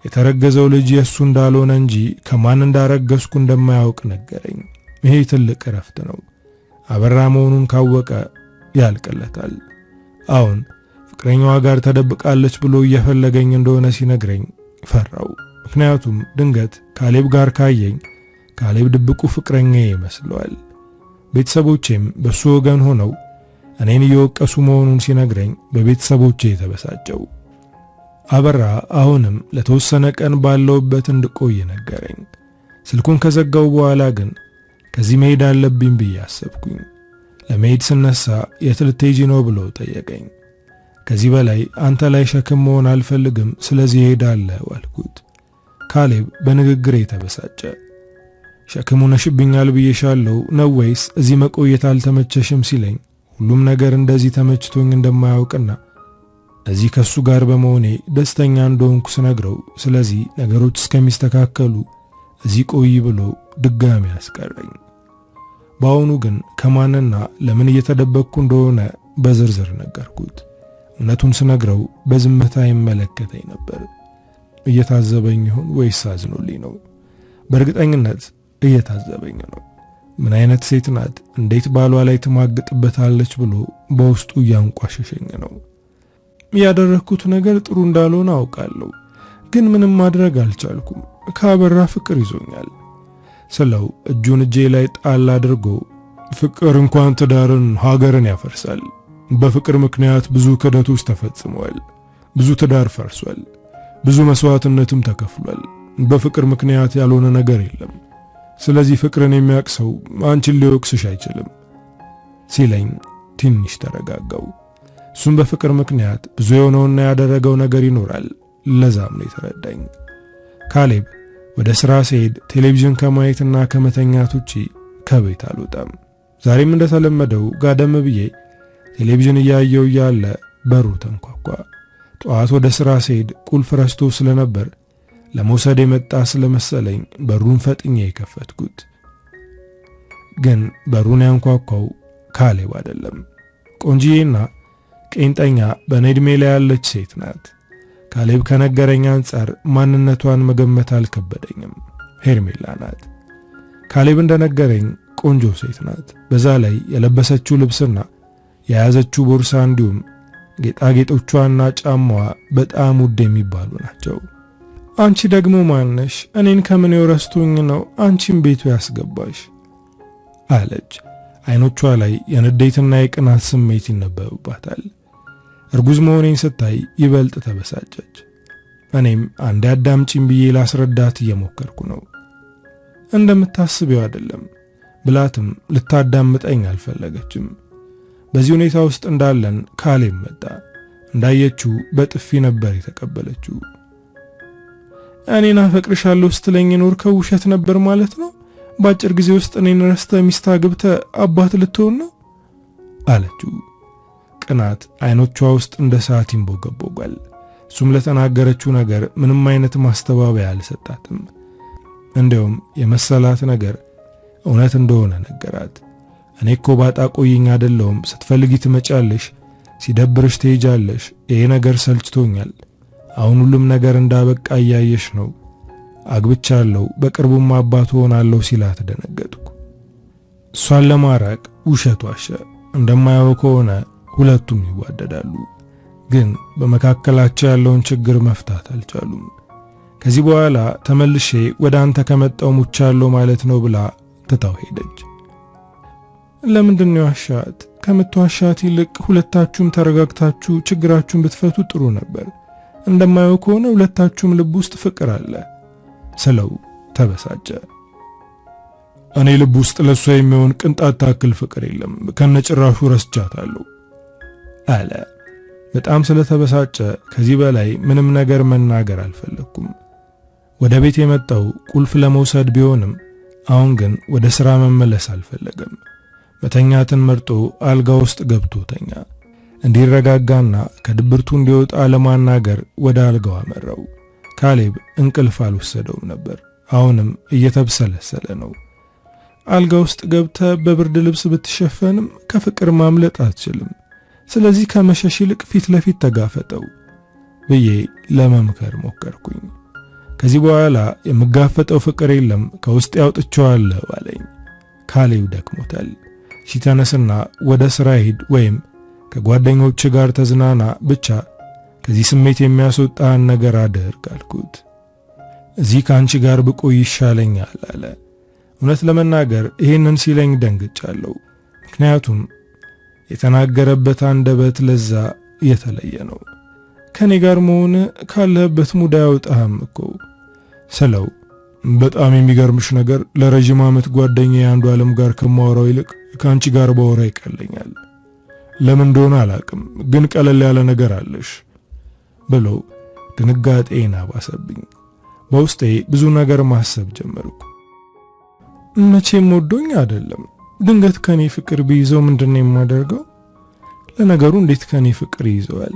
የተረገዘው ልጅ የሱ እንዳልሆነ እንጂ ከማን እንዳረገዝኩ እንደማያውቅ ነገረኝ። ይሄ ትልቅ እረፍት ነው። አበራ መሆኑን ካወቀ ያልቅለታል። አሁን ፍቅረኛዋ ጋር ተደብቃለች ብሎ እየፈለገኝ እንደሆነ ሲነግረኝ ፈራው። ምክንያቱም ድንገት ካሌብ ጋር ካየኝ ካሌብ ድብቁ ፍቅረኛዬ ይመስለዋል። ቤተሰቦቼም በሱ ወገን ሆነው እኔን እየወቀሱ መሆኑን ሲነግረኝ በቤተሰቦቼ ተበሳጨው። አበራ አሁንም ለተወሰነ ቀን ባለውበት እንድቆይ ነገረኝ። ስልኩን ከዘጋው በኋላ ግን ከዚህ መሄድ አለብኝ ብዬ አሰብኩኝ። ለመሄድ ስነሳ የት ልትሄጂ ነው ብሎ ጠየቀኝ። ከዚህ በላይ አንተ ላይ ሸክም መሆን አልፈልግም፣ ስለዚህ እሄዳለሁ አልኩት። ካሌብ በንግግሬ ተበሳጨ። ሸክም ሆነሽብኛል ብዬሻለሁ ነው ወይስ እዚህ መቆየት አልተመቸሽም ሲለኝ ሁሉም ነገር እንደዚህ ተመችቶኝ እንደማያውቅና እዚህ ከሱ ጋር በመሆኔ ደስተኛ እንደሆንኩ ስነግረው ስለዚህ ነገሮች እስከሚስተካከሉ እዚህ ቆይ ብሎ ድጋሚ አስቀረኝ። በአሁኑ ግን ከማንና ለምን እየተደበቅኩ እንደሆነ በዝርዝር ነገርኩት። እውነቱን ስነግረው በዝምታ ይመለከተኝ ነበር። እየታዘበኝ ይሆን ወይስ አዝኖልኝ ነው? በእርግጠኝነት እየታዘበኝ ነው። ምን አይነት ሴት ናት? እንዴት ባሏ ላይ ትማግጥበታለች ብሎ በውስጡ እያንቋሸሸኝ ነው። ያደረኩት ነገር ጥሩ እንዳልሆነ አውቃለሁ፣ ግን ምንም ማድረግ አልቻልኩም። ካበራ ፍቅር ይዞኛል ስለው እጁን እጄ ላይ ጣል አድርጎ ፍቅር እንኳን ትዳርን ሀገርን ያፈርሳል። በፍቅር ምክንያት ብዙ ክደቶች ተፈጽመዋል። ብዙ ትዳር ፈርሷል። ብዙ መስዋዕትነትም ተከፍሏል። በፍቅር ምክንያት ያልሆነ ነገር የለም። ስለዚህ ፍቅርን የሚያቅሰው አንቺን ሊወቅስሽ አይችልም ሲለኝ ትንሽ ተረጋጋው። እሱም በፍቅር ምክንያት ብዙ የሆነውና ያደረገው ነገር ይኖራል። ለዛም ነው የተረዳኝ። ካሌብ ወደ ስራ ሲሄድ ቴሌቪዥን ከማየትና ከመተኛት ውጪ ከቤት አልወጣም። ዛሬም እንደተለመደው ጋደም ብዬ ቴሌቪዥን እያየው እያለ በሩ ተንኳኳ። ጠዋት ወደ ስራ ሲሄድ ቁልፍ ረስቶ ስለነበር ለመውሰድ የመጣ ስለመሰለኝ በሩን ፈጥኜ የከፈትኩት። ግን በሩን ያንኳኳው ካሌብ አይደለም። ቆንጂዬና ቄንጠኛ በኔ ዕድሜ ላይ ያለች ሴት ናት። ካሌብ ከነገረኝ አንጻር ማንነቷን መገመት አልከበደኝም። ሄርሜላ ናት። ካሌብ እንደነገረኝ ቆንጆ ሴት ናት። በዛ ላይ የለበሰችው ልብስና የያዘችው ቦርሳ እንዲሁም ጌጣጌጦቿና ጫማዋ በጣም ውድ የሚባሉ ናቸው። አንቺ ደግሞ ማነሽ? እኔን ከምን የረስቶኝ ነው አንቺን ቤቱ ያስገባሽ? አለች። አይኖቿ ላይ የንዴትና የቅናት ስሜት ይነበብባታል። እርጉዝ መሆኔን ስታይ ይበልጥ ተበሳጨች። እኔም አንዴ አዳምጪኝ ብዬ ላስረዳት እየሞከርኩ ነው። እንደምታስቢው አይደለም ብላትም ልታዳምጠኝ አልፈለገችም። በዚህ ሁኔታ ውስጥ እንዳለን ካሌብ መጣ። እንዳየችው በጥፊ ነበር የተቀበለችው። እኔን አፈቅርሻለሁ ስትለኝ ኖር ከውሸት ነበር ማለት ነው? በአጭር ጊዜ ውስጥ እኔን ረስተህ ሚስት አግብተህ አባት ልትሆን ነው አለችው። ቅናት አይኖቿ ውስጥ እንደ ሰዓት ይንቦገቦጋል። እሱም ለተናገረችው ነገር ምንም አይነት ማስተባበያ አልሰጣትም። እንደውም የመሰላት ነገር እውነት እንደሆነ ነገራት። እኔ እኮ ባጣ ቆይኝ አይደለሁም፣ ስትፈልጊ ትመጫለሽ፣ ሲደብርሽ ትሄጃለሽ። ይሄ ነገር ሰልችቶኛል። አሁን ሁሉም ነገር እንዳበቃ እያየሽ ነው። አግብቻለሁ፣ በቅርቡም አባት ሆናለሁ ሲላት ደነገጥኩ። እሷን ለማራቅ ውሸት ዋሸ። እንደማያው ከሆነ ሁለቱም ይዋደዳሉ፣ ግን በመካከላቸው ያለውን ችግር መፍታት አልቻሉም። ከዚህ በኋላ ተመልሼ ወደ አንተ ከመጣው ሙቻለሁ ማለት ነው ብላ ትታው ሄደች። ለምንድን ነው ዋሻት? ከምትዋሻት ይልቅ ሁለታችሁም ተረጋግታችሁ ችግራችሁን ብትፈቱ ጥሩ ነበር። እንደማየው ከሆነ ሁለታችሁም ልብ ውስጥ ፍቅር አለ ስለው ተበሳጨ። እኔ ልብ ውስጥ ለሷ የሚሆን ቅንጣት ታክል ፍቅር የለም፣ ከነጭራሹ ረስቻታለሁ አለ። በጣም ስለተበሳጨ ከዚህ በላይ ምንም ነገር መናገር አልፈለኩም። ወደ ቤት የመጣው ቁልፍ ለመውሰድ ቢሆንም አሁን ግን ወደ ሥራ መመለስ አልፈለገም። መተኛትን መርጦ አልጋ ውስጥ ገብቶ ተኛ። እንዲረጋጋና ከድብርቱ እንዲወጣ ለማናገር ወደ አልጋው አመራው። ካሌብ እንቅልፍ አልወሰደውም ነበር። አሁንም እየተብሰለሰለ ነው። አልጋ ውስጥ ገብተ በብርድ ልብስ ብትሸፈንም ከፍቅር ማምለጥ አትችልም። ስለዚህ ከመሸሽ ይልቅ ፊት ለፊት ተጋፈጠው ብዬ ለመምከር ሞከርኩኝ። ከዚህ በኋላ የምጋፈጠው ፍቅር የለም፣ ከውስጥ ያውጥቸዋለሁ አለኝ። ካሌብ ደክሞታል። ሲተነስና ወደ ሥራ ሂድ ወይም ከጓደኞች ጋር ተዝናና፣ ብቻ ከዚህ ስሜት የሚያስወጣን ነገር አድርግ አልኩት። እዚህ ከአንቺ ጋር ብቆይ ይሻለኛል አለ። እውነት ለመናገር ይሄንን ሲለኝ ደንግጫለሁ። ምክንያቱም የተናገረበት አንደበት ለዛ የተለየ ነው። ከኔ ጋር መሆን ካለበት ሙዳ ያወጣህም እኮ ስለው፣ በጣም የሚገርምሽ ነገር ለረጅም ዓመት ጓደኛዬ አንዱ ዓለም ጋር ከማወራው ይልቅ ከአንቺ ጋር ባወራ ይቀለኛል። ለምን እንደሆነ አላቅም፣ ግን ቀለል ያለ ነገር አለሽ ብሎ ድንጋጤን አባሰብኝ። በውስጤ ብዙ ነገር ማሰብ ጀመርኩ። መቼም ወዶኝ አይደለም፣ ድንገት ከኔ ፍቅር ቢይዘው ምንድነው የማደርገው? ለነገሩ እንዴት ከኔ ፍቅር ይዘዋል?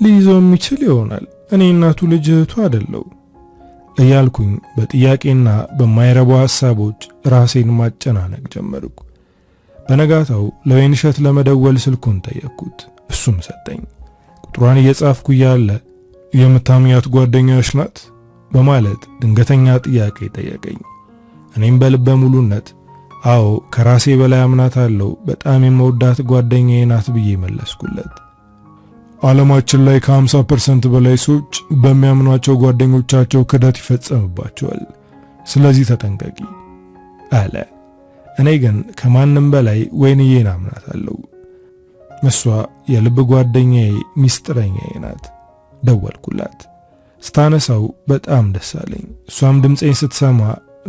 ሊይዘው የሚችል ይሆናል። እኔ እናቱ ልጅ እህቱ አይደለው እያልኩኝ በጥያቄና በማይረቡ ሐሳቦች ራሴን ማጨናነቅ ጀመርኩ። በነጋታው ለወይንሸት ለመደወል ስልኩን ጠየቅኩት። እሱም ሰጠኝ። ቁጥሯን እየጻፍኩ ያለ የምታምኛት ጓደኛሽ ናት በማለት ድንገተኛ ጥያቄ ጠየቀኝ። እኔም በልበ ሙሉነት አዎ ከራሴ በላይ አምናታለሁ፣ በጣም የምወዳት ጓደኛዬ ናት ብዬ መለስኩለት። ዓለማችን ላይ ከ50% በላይ ሰዎች በሚያምኗቸው ጓደኞቻቸው ክደት ይፈጸምባቸዋል፣ ስለዚህ ተጠንቀቂ አለ። እኔ ግን ከማንም በላይ ወይንዬን አምናታለሁ። እሷ የልብ ጓደኛዬ፣ ሚስጥረኛዬ ናት። ደወልኩላት። ስታነሳው በጣም ደስ አለኝ። እሷም ድምጼን ስትሰማ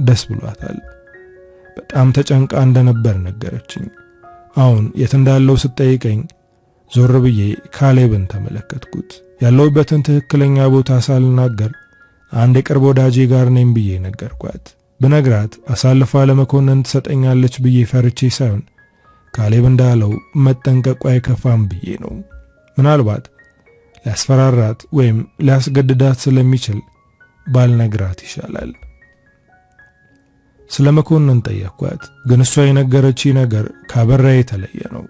ደስ ብሏታል። በጣም ተጨንቃ እንደነበር ነገረችኝ። አሁን የት እንዳለው ስትጠይቀኝ ዞር ብዬ ካሌብን ተመለከትኩት። ያለውበትን ትክክለኛ ቦታ ሳልናገር አንድ የቅርብ ወዳጄ ጋር ነኝ ብዬ ነገርኳት። ብነግራት አሳልፋ ለመኮንን ትሰጠኛለች ብዬ ፈርቼ ሳይሆን ካሌብ እንዳለው መጠንቀቁ አይከፋም ብዬ ነው። ምናልባት ሊያስፈራራት ወይም ሊያስገድዳት ስለሚችል ባልነግራት ይሻላል። ስለ መኮንን ጠየቅኳት፣ ግን እሷ የነገረችኝ ነገር ካበራ የተለየ ነው።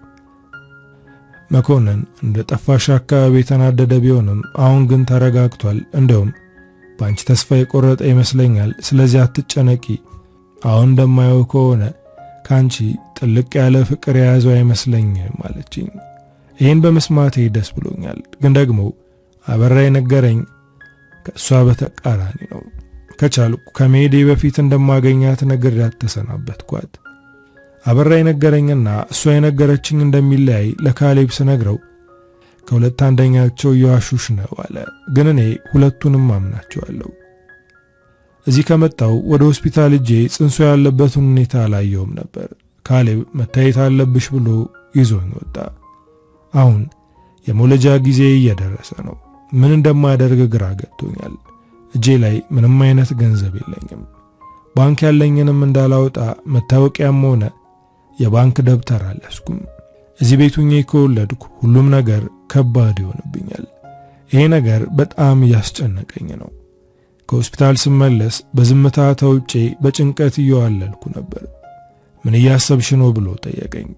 መኮንን እንደ ጠፋሽ አካባቢ የተናደደ ቢሆንም አሁን ግን ተረጋግቷል። እንደውም በአንቺ ተስፋ የቆረጠ ይመስለኛል። ስለዚህ አትጨነቂ። አሁን እንደማየው ከሆነ ካንቺ ጥልቅ ያለ ፍቅር የያዘው አይመስለኝም አለችኝ። ይህን በመስማቴ ደስ ብሎኛል። ግን ደግሞ አበራ የነገረኝ ከእሷ በተቃራኒ ነው። ከቻልኩ ከመሄዴ በፊት እንደማገኛት ነግሬያት ተሰናበትኳት። አበራ የነገረኝና እሷ የነገረችኝ እንደሚለያይ ለካሌብ ስነግረው ከሁለት አንደኛቸው እየዋሹሽ ነው አለ። ግን እኔ ሁለቱንም አምናቸዋለሁ። እዚህ ከመጣው ወደ ሆስፒታል እጄ ጽንሶ ያለበትን ሁኔታ አላየውም ነበር። ካሌብ መታየት አለብሽ ብሎ ይዞኝ ወጣ። አሁን የመውለጃ ጊዜ እየደረሰ ነው። ምን እንደማደርግ ግራ ገብቶኛል። እጄ ላይ ምንም አይነት ገንዘብ የለኝም። ባንክ ያለኝንም እንዳላወጣ መታወቂያም ሆነ የባንክ ደብተር አልያዝኩም። እዚህ ቤቱኜ ከወለድኩ ሁሉም ነገር ከባድ ይሆንብኛል። ይሄ ነገር በጣም እያስጨነቀኝ ነው። ከሆስፒታል ስመለስ በዝምታ ተውጬ በጭንቀት እየዋለልኩ ነበር። ምን እያሰብሽ ነው ብሎ ጠየቀኝ።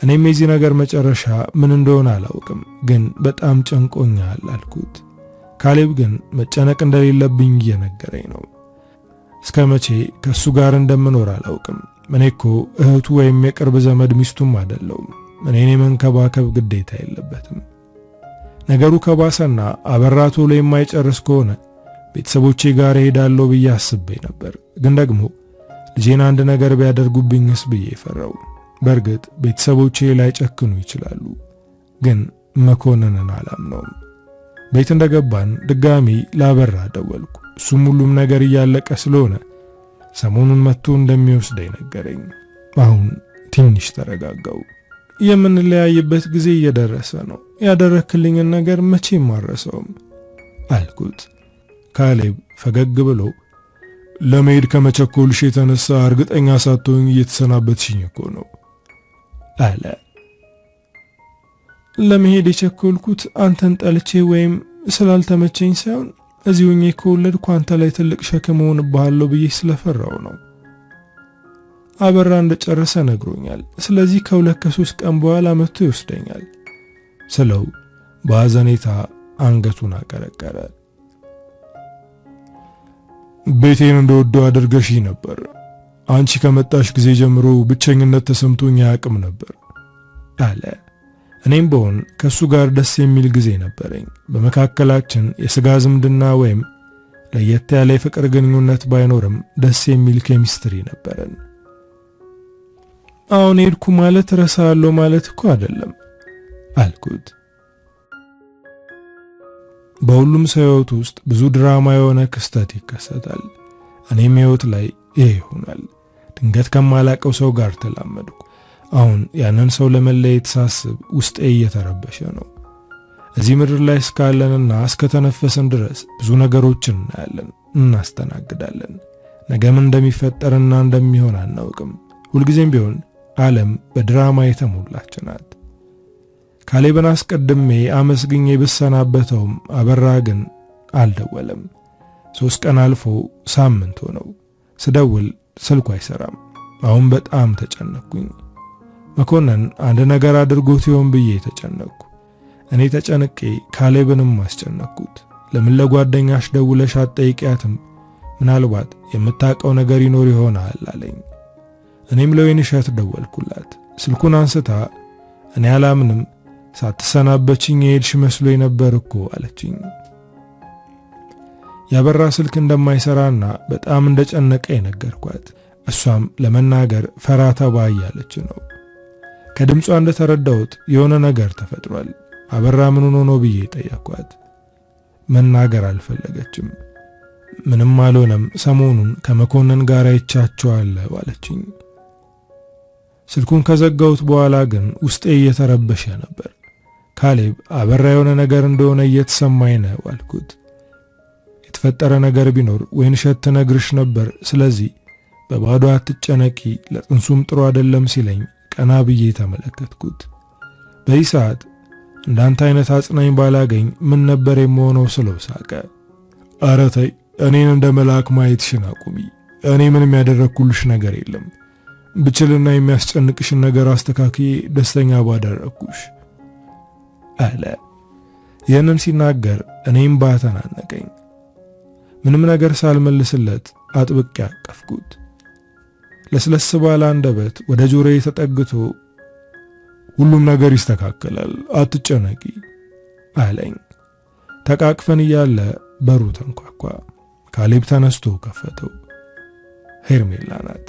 እኔም የዚህ ነገር መጨረሻ ምን እንደሆነ አላውቅም፣ ግን በጣም ጨንቆኛል አልኩት። ካሌብ ግን መጨነቅ እንደሌለብኝ እየነገረኝ ነው። እስከ መቼ ከሱ ጋር እንደምኖር አላውቅም። እኔ እኮ እህቱ ወይም የቅርብ ዘመድ ሚስቱም አይደለሁም። እኔን የመንከባከብ ግዴታ የለበትም። ነገሩ ከባሰና አበራቶ ላይ የማይጨርስ ከሆነ ቤተሰቦቼ ጋር ሄዳለሁ ብዬ አስቤ ነበር። ግን ደግሞ ልጄን አንድ ነገር ቢያደርጉብኝስ ብዬ ፈራው። በእርግጥ ቤተሰቦቼ ላይ ጨክኑ ይችላሉ፣ ግን መኮንንን አላምነውም። ቤት እንደገባን ድጋሚ ላበራ ደወልኩ። እሱም ሁሉም ነገር እያለቀ ስለሆነ ሰሞኑን መጥቶ እንደሚወስደኝ ነገረኝ። አሁን ትንሽ ተረጋጋው። የምንለያይበት ጊዜ እየደረሰ ነው። ያደረክልኝን ነገር መቼም አልረሳውም አልኩት። ካሌብ ፈገግ ብሎ ለመሄድ ከመቸኮልሽ የተነሳ እርግጠኛ ሳትሆኝ እየተሰናበትሽኝ እኮ ነው አለ። ለመሄድ የቸኮልኩት አንተን ጠልቼ ወይም ስላልተመቸኝ ሳይሆን እዚሁ ሆኜ ከወለድኩ አንተ ላይ ትልቅ ሸክም ሆንብሃለሁ ብዬ ስለፈራው ነው። አበራ እንደጨረሰ ነግሮኛል። ስለዚህ ከ2-3 ቀን በኋላ መጥቶ ይወስደኛል ስለው በአዘኔታ አንገቱን አቀረቀረ። ቤቴን እንደወደው አድርገሽ ነበር። አንቺ ከመጣሽ ጊዜ ጀምሮ ብቸኝነት ተሰምቶኝ አያውቅም ነበር አለ። እኔም በሆን ከሱ ጋር ደስ የሚል ጊዜ ነበረኝ። በመካከላችን የሥጋ ዝምድና ወይም ለየት ያለ የፍቅር ግንኙነት ባይኖርም ደስ የሚል ኬሚስትሪ ነበረን። አሁን ሄድኩ ማለት ረሳለሁ ማለት እኮ አይደለም አልኩት። በሁሉም ሰው ሕይወት ውስጥ ብዙ ድራማ የሆነ ክስተት ይከሰታል። እኔም ሕይወት ላይ ይሄ ይሆናል። ድንገት ከማላቀው ሰው ጋር ተላመድኩ። አሁን ያንን ሰው ለመለየት ሳስብ ውስጤ እየተረበሸ ነው። እዚህ ምድር ላይ እስካለንና እስከተነፈስን ድረስ ብዙ ነገሮችን እናያለን፣ እናስተናግዳለን። ነገ ምን እንደሚፈጠርና እንደሚሆን አናውቅም። ሁልጊዜም ቢሆን ዓለም በድራማ የተሞላች ናት። ካሌብን አስቀድሜ አመስግኜ ብሰናበተውም አበራ ግን አልደወለም። 3 ቀን አልፎ ሳምንት ሆነው። ስደውል ስልኩ አይሰራም። አሁን በጣም ተጨነቅኩኝ። መኮንን አንድ ነገር አድርጎት ይሆን ብዬ ተጨነቅኩ። እኔ ተጨንቄ ካሌብንም አስጨነቅኩት። ለምን ለጓደኛሽ ደውለሽ አትጠይቂያትም? ምናልባት የምታውቀው ነገር ይኖር ይሆናል አለኝ። እኔም ለወይንሸት ደወልኩላት። ስልኩን አንስታ እኔ አላምንም፣ ሳትሰናበችኝ የሄድሽ መስሎኝ ነበር እኮ አለችኝ። ያበራ ስልክ እንደማይሰራና በጣም እንደጨነቀ ነገርኳት። እሷም ለመናገር ፈራ ተባ እያለች ነው። ከድምጿ እንደተረዳሁት የሆነ ነገር ተፈጥሯል። አበራ ምን ሆኖ ነው ብዬ ጠየቅኳት። መናገር አልፈለገችም። ምንም አልሆነም፣ ሰሞኑን ከመኮንን ጋር አይቻቸዋለሁ አለችኝ። ስልኩን ከዘጋሁት በኋላ ግን ውስጤ እየተረበሸ ነበር። ካሌብ አበራ የሆነ ነገር እንደሆነ እየተሰማኝ ነው አልኩት። የተፈጠረ ነገር ቢኖር ወይንሸት ትነግርሽ ነበር፣ ስለዚህ በባዶ አትጨነቂ፣ ለጥንሱም ጥሩ አይደለም ሲለኝ ቀና ብዬ ተመለከትኩት። በዚህ ሰዓት እንዳንተ አይነት አጽናኝ ባላገኝ ምን ነበር የምሆነው ስለው ሳቀ። ኧረ ተይ፣ እኔን እንደ መልአክ ማየትሽን አቁሚ። እኔ ምንም ያደረኩልሽ ነገር የለም። ብችልና የሚያስጨንቅሽን ነገር አስተካክዬ ደስተኛ ባደረኩሽ አለ። ይህንን ሲናገር እኔም ባተናነቀኝ። ምንም ነገር ሳልመልስለት አጥብቄ አቀፍኩት። ለስለስ ባለ አንደበት ወደ ጆሮዬ ተጠግቶ ሁሉም ነገር ይስተካከላል፣ አትጨነቂ አለኝ። ተቃቅፈን እያለ በሩ ተንኳኳ። ካሌብ ተነስቶ ከፈተው። ሄርሜላ ናት።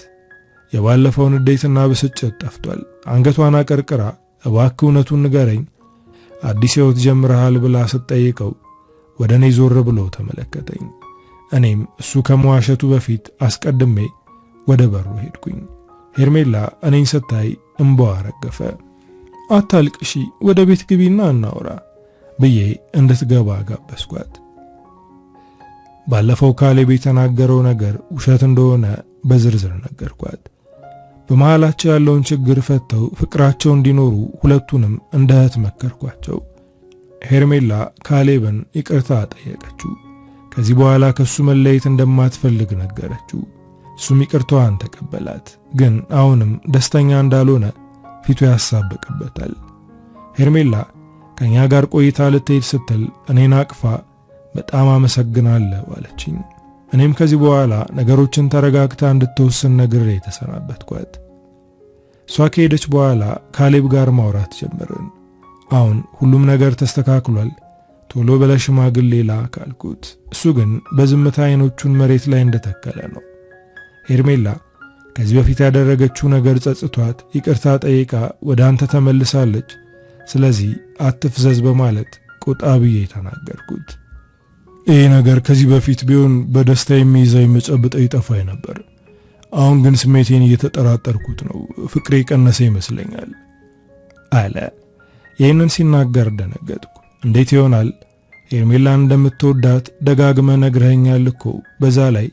የባለፈው ንዴትና ብስጭት ጠፍቷል። አንገቷን አቀርቅራ እባክህ እውነቱን ንገረኝ፣ አዲስ ሕይወት ጀምረሃል ብላ ስትጠይቀው ወደ እኔ ዞር ብሎ ተመለከተኝ። እኔም እሱ ከመዋሸቱ በፊት አስቀድሜ ወደ በሩ ሄድኩኝ። ሄርሜላ እኔን ስታይ እንባዋ ረገፈ። አታልቅሺ፣ ወደ ቤት ግቢና እናውራ ብዬ እንድትገባ ጋበዝኳት። ባለፈው ካሌብ የተናገረው ነገር ውሸት እንደሆነ በዝርዝር ነገርኳት። በመሃላቸው ያለውን ችግር ፈተው ፍቅራቸው እንዲኖሩ ሁለቱንም እንደ እህት መከርኳቸው። ሄርሜላ ካሌብን ይቅርታ ጠየቀችው። ከዚህ በኋላ ከሱ መለየት እንደማትፈልግ ነገረችው። እሱም ይቅርታዋን ተቀበላት። ግን አሁንም ደስተኛ እንዳልሆነ ፊቱ ያሳበቅበታል። ሄርሜላ ከኛ ጋር ቆይታ ልትሄድ ስትል እኔን አቅፋ በጣም አመሰግናለሁ አለችኝ። እኔም ከዚህ በኋላ ነገሮችን ተረጋግታ እንድትወስን ነግሬ ተሰናበትኳት። እሷ ከሄደች በኋላ ካሌብ ጋር ማውራት ጀመርን። አሁን ሁሉም ነገር ተስተካክሏል፣ ቶሎ ብለህ ሽማግሌ ላክ አልኩት። እሱ ግን በዝምታ አይኖቹን መሬት ላይ እንደተከለ ነው። ሄርሜላ ከዚህ በፊት ያደረገችው ነገር ጸጽቷት ይቅርታ ጠይቃ ወደ አንተ ተመልሳለች። ስለዚህ አትፍዘዝ በማለት ቁጣ ብዬ ተናገርኩት። ይሄ ነገር ከዚህ በፊት ቢሆን በደስታ የሚይዘው የመጨብጠው ይጠፋኝ ነበር። አሁን ግን ስሜቴን እየተጠራጠርኩት ነው። ፍቅሬ ቀነሰ ይመስለኛል አለ። ይህንን ሲናገር ደነገጥኩ። እንዴት ይሆናል? ሄርሜላን እንደምትወዳት ደጋግመ ነግረኸኛል እኮ። በዛ ላይ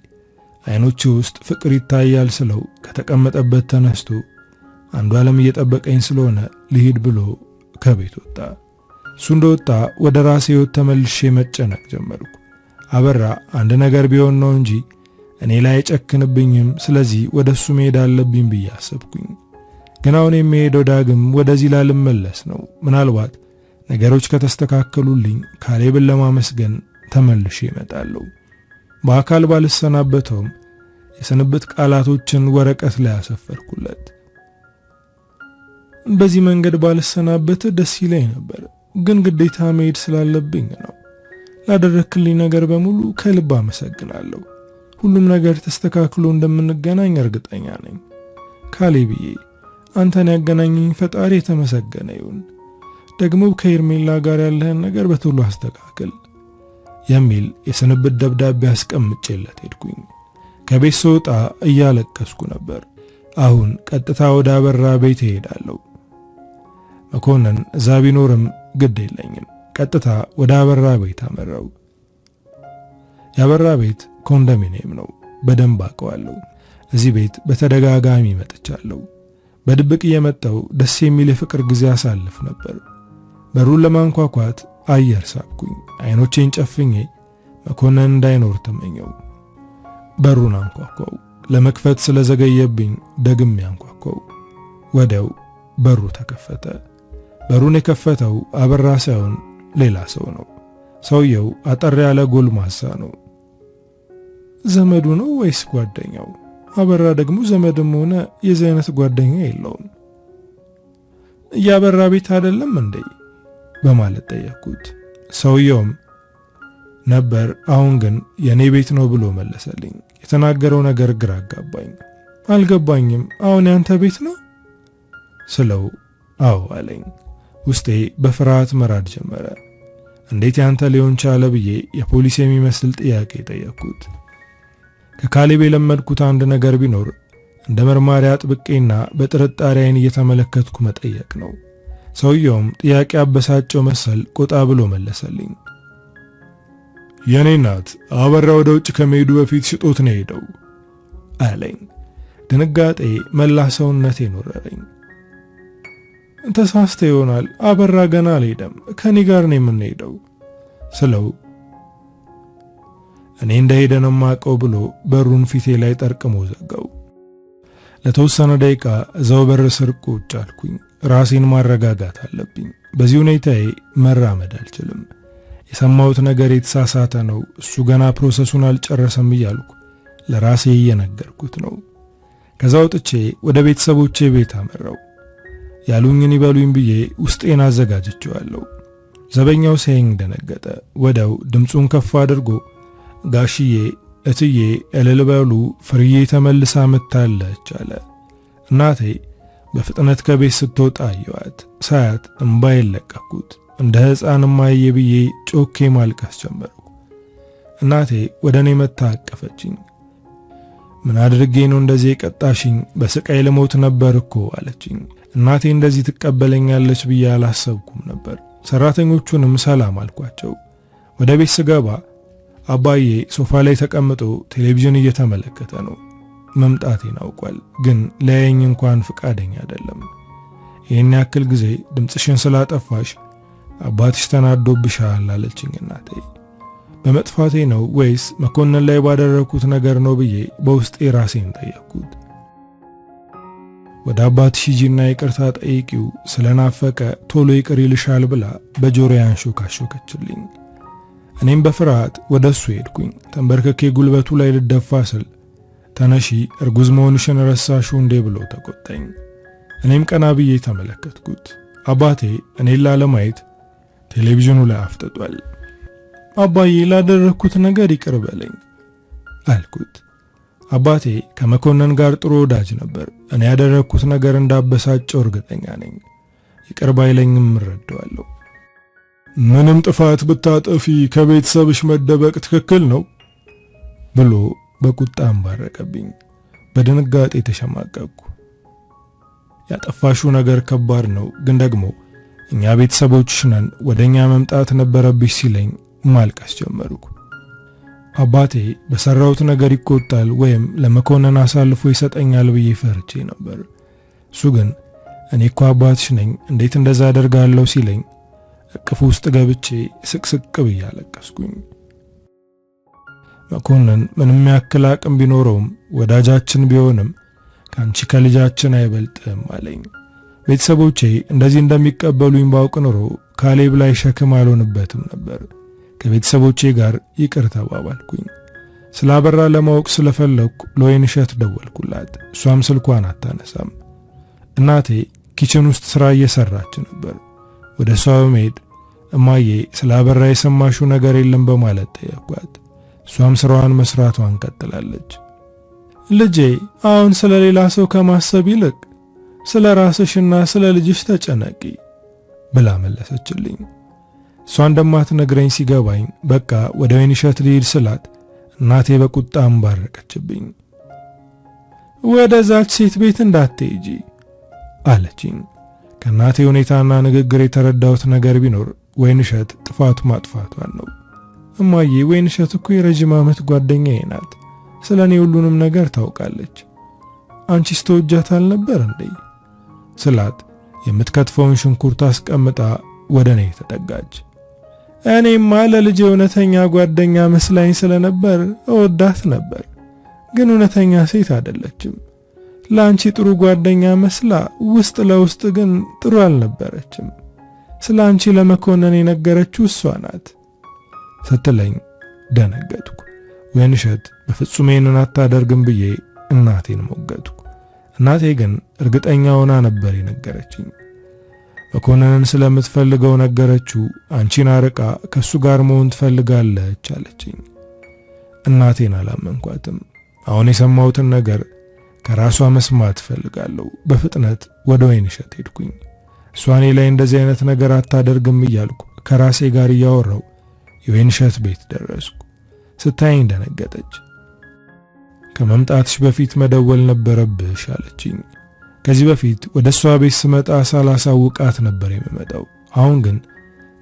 አይኖቹ ውስጥ ፍቅር ይታያል ስለው ከተቀመጠበት ተነስቶ አንዱ ዓለም እየጠበቀኝ ስለሆነ ልሂድ ብሎ ከቤት ወጣ። እሱ እንደወጣ ወደ ራሴ ህይወት ተመልሼ መጨነቅ ጀመርኩ። አበራ አንድ ነገር ቢሆን ነው እንጂ እኔ ላይ አይጨክንብኝም። ስለዚህ ወደሱ መሄድ አለብኝ ብዬ አሰብኩኝ። ግን አሁን የሚሄደው ዳግም ወደዚህ ላልመለስ ነው። ምናልባት ነገሮች ከተስተካከሉልኝ ካሌብን ለማመስገን ተመልሼ እመጣለሁ። በአካል ባልሰናበተውም የስንብት ቃላቶችን ወረቀት ላይ አሰፈርኩለት። በዚህ መንገድ ባልሰናበት ደስ ይለኝ ነበር፣ ግን ግዴታ መሄድ ስላለብኝ ነው። ላደረክልኝ ነገር በሙሉ ከልብ አመሰግናለሁ። ሁሉም ነገር ተስተካክሎ እንደምንገናኝ እርግጠኛ ነኝ። ካሌብዬ፣ አንተን ያገናኘኝ ፈጣሪ የተመሰገነ ይሁን። ደግሞ ከሄርሜላ ጋር ያለህን ነገር በቶሎ አስተካክል የሚል የስንብት ደብዳቤ አስቀምጬለት ሄድኩኝ። ከቤት ስወጣ እያለቀስኩ ነበር። አሁን ቀጥታ ወደ አበራ ቤት እሄዳለሁ። መኮንን እዛ ቢኖርም ግድ የለኝም። ቀጥታ ወደ አበራ ቤት አመራው። የአበራ ቤት ኮንዶሚኒየም ነው። በደንብ አውቀዋለሁ። እዚህ ቤት በተደጋጋሚ መጥቻለሁ። በድብቅ እየመጣው ደስ የሚል የፍቅር ጊዜ አሳልፍ ነበር። በሩን ለማንኳኳት አየር ሳብኩኝ። አይኖቼን ጨፍኜ መኮንን እንዳይኖር ተመኘው። በሩን አንኳኳው። ለመክፈት ስለዘገየብኝ ደግሜ አንኳኳው። ወዲያው በሩ ተከፈተ። በሩን የከፈተው አበራ ሳይሆን ሌላ ሰው ነው። ሰውየው አጠር ያለ ጎልማሳ ነው። ዘመዱ ነው ወይስ ጓደኛው? አበራ ደግሞ ዘመድም ሆነ የዚህ አይነት ጓደኛ የለውም። ያበራ ቤት አይደለም እንዴ በማለት ጠየቅኩት። ሰውየውም ነበር፣ አሁን ግን የኔ ቤት ነው ብሎ መለሰልኝ። የተናገረው ነገር ግራ አጋባኝ። አልገባኝም። አሁን ያንተ ቤት ነው ስለው አዎ አለኝ። ውስጤ በፍርሃት መራድ ጀመረ። እንዴት ያንተ ሊሆን ቻለ ብዬ የፖሊስ የሚመስል ጥያቄ ጠየቅኩት። ከካሌብ የለመድኩት አንድ ነገር ቢኖር እንደ መርማሪ አጥብቄና በጥርጣሬ አይን እየተመለከትኩ መጠየቅ ነው። ሰውየውም ጥያቄ አበሳጨው መሰል ቆጣ ብሎ መለሰልኝ። የኔ ናት፣ አበራ ወደ ውጭ ከመሄዱ በፊት ሽጦት ነው ሄደው አለኝ። ድንጋጤ መላ ሰውነቴን ወረረኝ። ተሳስተ ይሆናል፣ አበራ ገና አልሄደም፣ ከኔ ጋር ነው የምንሄደው ስለው እኔ እንደሄደ ነው የማውቀው ብሎ በሩን ፊቴ ላይ ጠርቅሞ ዘጋው። ለተወሰነ ደቂቃ እዛው በር ስር ቁጭ አልኩኝ። ራሴን ማረጋጋት አለብኝ። በዚህ ሁኔታዬ መራመድ አልችልም። የሰማሁት ነገር የተሳሳተ ነው፣ እሱ ገና ፕሮሰሱን አልጨረሰም እያልኩ ለራሴ እየነገርኩት ነው። ከዛ ወጥቼ ወደ ቤተሰቦቼ ቤት አመራው። ያሉኝን ይበሉኝ ብዬ ውስጤን አዘጋጅቼዋለሁ። ዘበኛው ሲያየኝ ደነገጠ። ወዲያው ድምፁን ከፍ አድርጎ ጋሽዬ፣ እትዬ እልል በሉ፣ ፍርዬ ተመልሳ መጥታለች አለ። እናቴ በፍጥነት ከቤት ስትወጣ አየኋት። ሳያት እምባዬን ለቀኩት። እንደ ሕፃን እማዬ ብዬ ጮኬ ማልቀስ ጀመርኩ። እናቴ ወደ እኔ መታ አቀፈችኝ። ምን አድርጌ ነው እንደዚህ የቀጣሽኝ? በስቃይ ልሞት ነበር እኮ አለችኝ። እናቴ እንደዚህ ትቀበለኛለች ብዬ አላሰብኩም ነበር። ሰራተኞቹንም ሰላም አልኳቸው። ወደ ቤት ስገባ አባዬ ሶፋ ላይ ተቀምጦ ቴሌቪዥን እየተመለከተ ነው። መምጣቴን አውቋል፣ ግን ለያየኝ እንኳን ፍቃደኛ አይደለም። ይህን ያክል ጊዜ ድምፅሽን ስላጠፋሽ አባትሽ ተናዶብሻል አለችኝ እናቴ። በመጥፋቴ ነው ወይስ መኮንን ላይ ባደረኩት ነገር ነው ብዬ በውስጤ ራሴን ጠየቅኩት። ወደ አባትሽ ሂጂና ይቅርታ ጠይቂው፣ ስለናፈቀ ቶሎ ይቅር ይልሻል ብላ በጆሮዬ አንሾካሾከችልኝ። እኔም በፍርሃት ወደ እሱ ሄድኩኝ። ተንበርክኬ ጉልበቱ ላይ ልደፋ ስል ተነሺ፣ እርጉዝ መሆንሽን ረሳሽው እንዴ ብሎ ተቆጣኝ። እኔም ቀና ብዬ ተመለከትኩት። አባቴ እኔን ላለማየት ቴሌቪዥኑ ላይ አፍጥጧል። አባዬ ላደረኩት ነገር ይቅር በለኝ አልኩት። አባቴ ከመኮንን ጋር ጥሩ ወዳጅ ነበር። እኔ ያደረኩት ነገር እንዳበሳጨው እርግጠኛ ነኝ። ይቅር ባይለኝም እረዳዋለሁ። ምንም ጥፋት ብታጠፊ ከቤተሰብሽ መደበቅ ትክክል ነው ብሎ በቁጣ አንባረቀብኝ። በድንጋጤ ተሸማቀቅኩ። ያጠፋሽው ነገር ከባድ ነው፣ ግን ደግሞ እኛ ቤተሰቦችሽ ነን፣ ወደኛ መምጣት ነበረብሽ ሲለኝ ማልቀስ ጀመርኩ። አባቴ በሰራውት ነገር ይቆጣል ወይም ለመኮንን አሳልፎ ይሰጠኛል ብዬ ፈርቼ ነበር። እሱ ግን እኔ እኮ አባትሽ ነኝ፣ እንዴት እንደዛ አደርጋለሁ ሲለኝ እቅፉ ውስጥ ገብቼ ስቅስቅ ብዬ አለቀስኩኝ። መኮንን ምንም ያክል አቅም ቢኖረውም ወዳጃችን ቢሆንም ካንቺ ከልጃችን አይበልጥም አለኝ። ቤተሰቦቼ እንደዚህ እንደሚቀበሉኝ ባውቅ ኖሮ ካሌብ ላይ ሸክም አልሆንበትም ነበር። ከቤተሰቦቼ ጋር ይቅር ተባባልኩኝ። ስላበራ ለማወቅ ስለፈለኩ ለወይንሸት ደወልኩላት። እሷም ስልኳን አታነሳም። እናቴ ኪችን ውስጥ ስራ እየሰራች ነበር። ወደ እሷ በመሄድ እማዬ ስላበራ የሰማሽው ነገር የለም በማለት ጠየኳት። እሷም ስራዋን መስራቷን ቀጥላለች። ልጄ አሁን ስለ ሌላ ሰው ከማሰብ ይልቅ ስለ ራስሽና ስለ ልጅሽ ተጨነቂ ብላ መለሰችልኝ። እሷ እንደማትነግረኝ ሲገባኝ በቃ ወደ ወይንሸት ልሂድ ስላት እናቴ በቁጣ አንባረቀችብኝ። ወደዛች ሴት ቤት እንዳትሄጂ አለችኝ። ከእናቴ ሁኔታና ንግግር የተረዳሁት ነገር ቢኖር ወይንሸት ጥፋቱ ማጥፋቷን ነው። እማዬ ወይንሸት እኮ የረጅም ዓመት ጓደኛዬ ናት። ስለኔ ሁሉንም ነገር ታውቃለች። አንቺስ ተወጃት አልነበር እንዴ ስላት የምትከትፈውን ሽንኩርት አስቀምጣ ወደ እኔ ተጠጋች። እኔማ ለልጄ እውነተኛ ጓደኛ መስላኝ ስለነበር እወዳት ነበር፣ ግን እውነተኛ ሴት አይደለችም። ለአንቺ ጥሩ ጓደኛ መስላ ውስጥ ለውስጥ ግን ጥሩ አልነበረችም። ስለ አንቺ ለመኮንን የነገረችው እሷ ናት ስትለኝ ደነገጥኩ። ወይንሸት በፍጹም ይህንን አታደርግም ብዬ እናቴን ሞገትኩ። እናቴ ግን እርግጠኛ ሆና ነበር የነገረችኝ። መኮንንን ስለምትፈልገው ነገረችው። አንቺን አርቃ ከሱ ጋር መሆን ትፈልጋለች አለችኝ። እናቴን አላመንኳትም። አሁን የሰማሁትን ነገር ከራሷ መስማት ፈልጋለሁ። በፍጥነት ወደ ወይንሸት ሄድኩኝ። እሷ እኔ ላይ እንደዚህ አይነት ነገር አታደርግም እያልኩ ከራሴ ጋር እያወራው የወይንሸት ቤት ደረስኩ። ስታየኝ ደነገጠች። ከመምጣትሽ በፊት መደወል ነበረብሽ አለችኝ። ከዚህ በፊት ወደ እሷ ቤት ስመጣ ሳላሳውቃት ነበር የምመጣው። አሁን ግን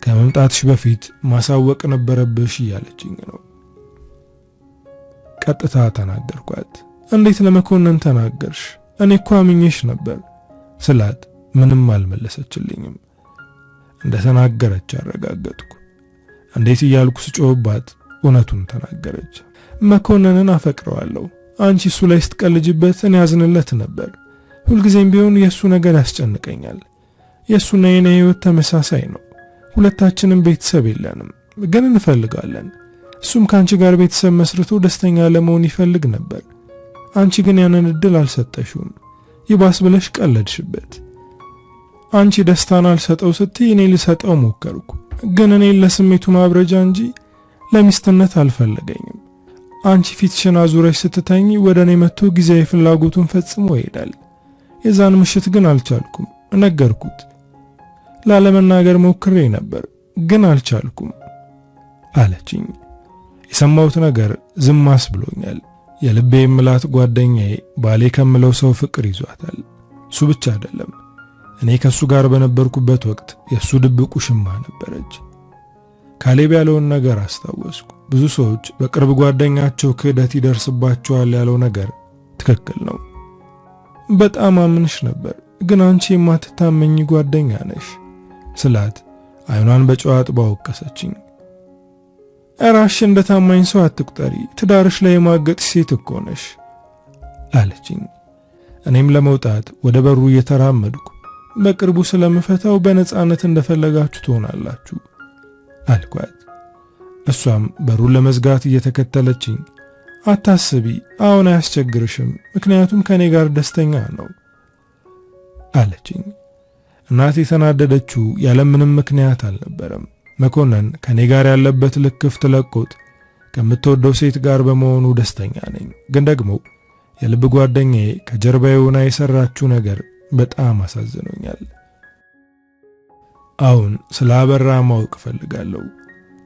ከመምጣትሽ በፊት ማሳወቅ ነበረብሽ እያለችኝ ነው። ቀጥታ ተናገርኳት። እንዴት ለመኮንን ተናገርሽ? እኔ እኮ አምኜሽ ነበር ስላት ምንም አልመለሰችልኝም። እንደተናገረች አረጋገጥኩ። እንዴት እያልኩ ስጮህባት እውነቱን ተናገረች። መኮንንን አፈቅረዋለሁ። አንቺ እሱ ላይ ስትቀልጅበት እኔ ያዝንለት ነበር። ሁልጊዜም ቢሆን የእሱ ነገር ያስጨንቀኛል። የእሱና የኔ ህይወት ተመሳሳይ ነው። ሁለታችንም ቤተሰብ የለንም፣ ግን እንፈልጋለን። እሱም ከአንቺ ጋር ቤተሰብ መስርቶ ደስተኛ ለመሆን ይፈልግ ነበር። አንቺ ግን ያንን እድል አልሰጠሽውም። ይባስ ብለሽ ቀለድሽበት። አንቺ ደስታን አልሰጠው ስትይ እኔ ልሰጠው ሞከርኩ፣ ግን እኔ ለስሜቱ ማብረጃ እንጂ ለሚስትነት አልፈለገኝም። አንቺ ፊትሽን አዙረሽ ስትተኝ ወደ እኔ መጥቶ ጊዜያዊ ፍላጎቱን ፈጽሞ ይሄዳል። የዛን ምሽት ግን አልቻልኩም። ነገርኩት። ላለመናገር ሞክሬ ነበር፣ ግን አልቻልኩም አለችኝ። የሰማሁት ነገር ዝም አስብሎኛል። የልቤ የምላት ጓደኛዬ ባሌ ከምለው ሰው ፍቅር ይዟታል። እሱ ብቻ አይደለም፣ እኔ ከሱ ጋር በነበርኩበት ወቅት የሱ ድብቁ ሽማ ነበረች። ካሌብ ያለውን ነገር አስታወስኩ። ብዙ ሰዎች በቅርብ ጓደኛቸው ክህደት ይደርስባቸዋል ያለው ነገር ትክክል ነው። በጣም አምንሽ ነበር፣ ግን አንቺ የማትታመኝ ጓደኛ ነሽ ስላት አይኗን በጨዋ አጥባ ወቀሰችኝ። እራስሽ እንደ ታማኝ ሰው አትቁጠሪ፣ ትዳርሽ ላይ የማገጥሽ ሴት እኮ ነሽ አለችኝ። እኔም ለመውጣት ወደ በሩ እየተራመድኩ በቅርቡ ስለምፈታው በነጻነት እንደፈለጋችሁ ትሆናላችሁ አልኳት። እሷም በሩን ለመዝጋት እየተከተለችኝ አታስቢ፣ አሁን አያስቸግርሽም፣ ምክንያቱም ከኔ ጋር ደስተኛ ነው አለችኝ። እናቴ የተናደደችው ያለምንም ምክንያት አልነበረም። መኮንን ከኔ ጋር ያለበት ልክፍት ለቆት ከምትወደው ሴት ጋር በመሆኑ ደስተኛ ነኝ። ግን ደግሞ የልብ ጓደኛዬ ከጀርባዬ ሆና የሰራችው ነገር በጣም አሳዝኖኛል። አሁን ስለ አበራ ማወቅ ፈልጋለሁ።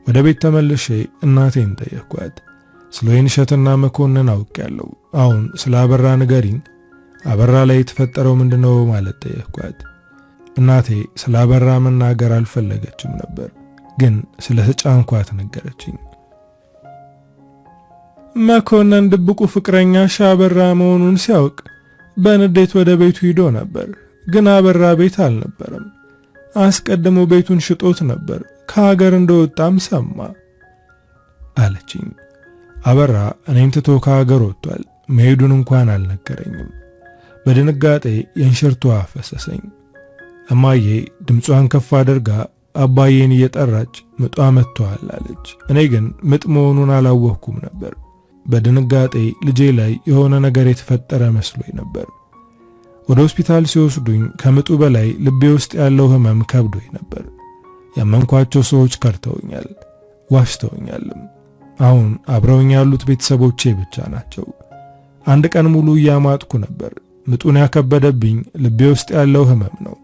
ወደ ቤት ተመልሼ እናቴን ጠየቅኳት። ስለ ወይንሸትና መኮንን አውቄያለሁ። አሁን ስለ አበራ ንገሪኝ፣ አበራ ላይ የተፈጠረው ምንድነው ማለት ጠየቅኳት። እናቴ ስለ አበራ መናገር አልፈለገችም ነበር፣ ግን ስለ ተጫንኳት ነገረችኝ። መኮንን ድብቁ ፍቅረኛሽ አበራ መሆኑን ሲያውቅ በንዴት ወደ ቤቱ ሂዶ ነበር፣ ግን አበራ ቤት አልነበረም። አስቀድሞ ቤቱን ሽጦት ነበር። ከሀገር እንደወጣም ሰማ አለችኝ። አበራ እኔን ትቶ ከሀገር ወጥቷል። መሄዱን እንኳን አልነገረኝም። በድንጋጤ የእንሽርቷ አፈሰሰኝ። እማዬ ድምጿን ከፍ አድርጋ አባዬን እየጠራች ምጧ መጥቷል አለች። እኔ ግን ምጥ መሆኑን አላወቅኩም ነበር። በድንጋጤ ልጄ ላይ የሆነ ነገር የተፈጠረ መስሎኝ ነበር። ወደ ሆስፒታል ሲወስዱኝ ከምጡ በላይ ልቤ ውስጥ ያለው ህመም ከብዶኝ ነበር። ያመንኳቸው ሰዎች ከርተውኛል፣ ዋሽተውኛልም። አሁን አብረውኝ ያሉት ቤተሰቦቼ ብቻ ናቸው። አንድ ቀን ሙሉ እያማጥኩ ነበር። ምጡን ያከበደብኝ ልቤ ውስጥ ያለው ህመም ነው።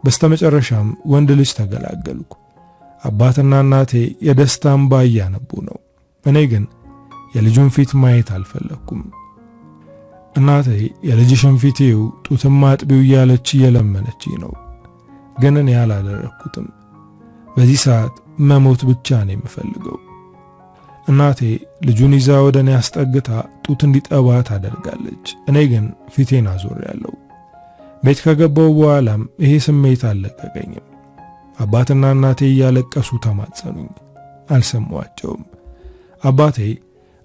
በስተመጨረሻም ወንድ ልጅ ተገላገልኩ። አባትና እናቴ የደስታ እንባ እያነቡ ነው። እኔ ግን የልጁን ፊት ማየት አልፈለኩም። እናቴ የልጅሽን ፊት ይው ጡትማ አጥቢው እያለች እየለመነችኝ ነው። ግን እኔ አላደረኩትም። በዚህ ሰዓት መሞት ብቻ ነው የምፈልገው። እናቴ ልጁን ይዛ ወደ እኔ አስጠግታ ጡት እንዲጠባ ታደርጋለች። እኔ ግን ፊቴን አዞሬያለሁ። ቤት ከገባው በኋላም ይሄ ስሜት አልለቀቀኝም። አባትና እናቴ እያለቀሱ ተማጸኑኝ። አልሰማቸውም። አባቴ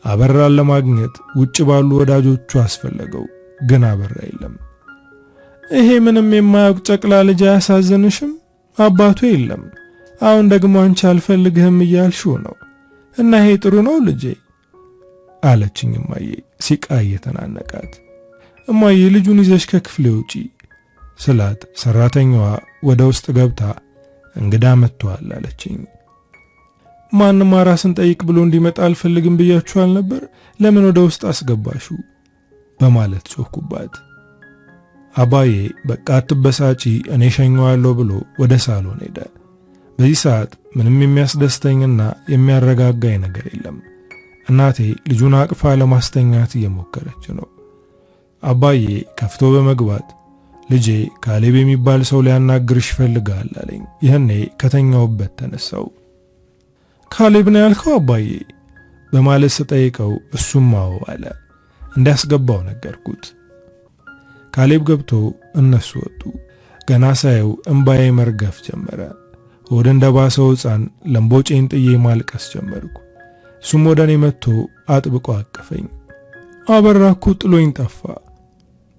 አበራን ለማግኘት ውጭ ባሉ ወዳጆቹ አስፈለገው፣ ግን አበራ የለም። ይሄ ምንም የማያውቅ ጨቅላ ልጅ አያሳዝንሽም? አባቱ የለም። አሁን ደግሞ አንቺ አልፈልግህም እያልሽው ነው እና ይሄ ጥሩ ነው ልጄ አለችኝ እማዬ ሲቃ እየተናነቃት። እማዬ ልጁን ይዘሽ ከክፍሌ ውጪ ስላት ሰራተኛዋ ወደ ውስጥ ገብታ እንግዳ መጥቷል አለችኝ። ማንም አራስን ጠይቅ ብሎ እንዲመጣ አልፈልግም ብያችኋል ነበር? ለምን ወደ ውስጥ አስገባሹ? በማለት ጮኩባት። አባዬ በቃ አትበሳጪ እኔ ሸኘዋለሁ ብሎ ወደ ሳሎን ሄደ። በዚህ ሰዓት ምንም የሚያስደስተኝና የሚያረጋጋኝ ነገር የለም። እናቴ ልጁን አቅፋ ለማስተኛት እየሞከረች ነው። አባዬ ከፍቶ በመግባት ልጄ ካሌብ የሚባል ሰው ሊያናግርሽ ይፈልጋል አለኝ። ይህኔ ከተኛውበት ተነሳው። ካሌብ ነው ያልከው አባዬ? በማለት ስጠይቀው እሱም አዎ አለ። እንዲያስገባው ነገርኩት። ካሌብ ገብቶ እነሱ ወጡ። ገና ሳየው እንባዬ መርገፍ ጀመረ። ወደ እንደባሰው ሕፃን ለምቦጬን ጥዬ ማልቀስ ጀመርኩ። እሱም ወደ እኔ መጥቶ አጥብቆ አቀፈኝ። አበራ እኮ ጥሎኝ ጠፋ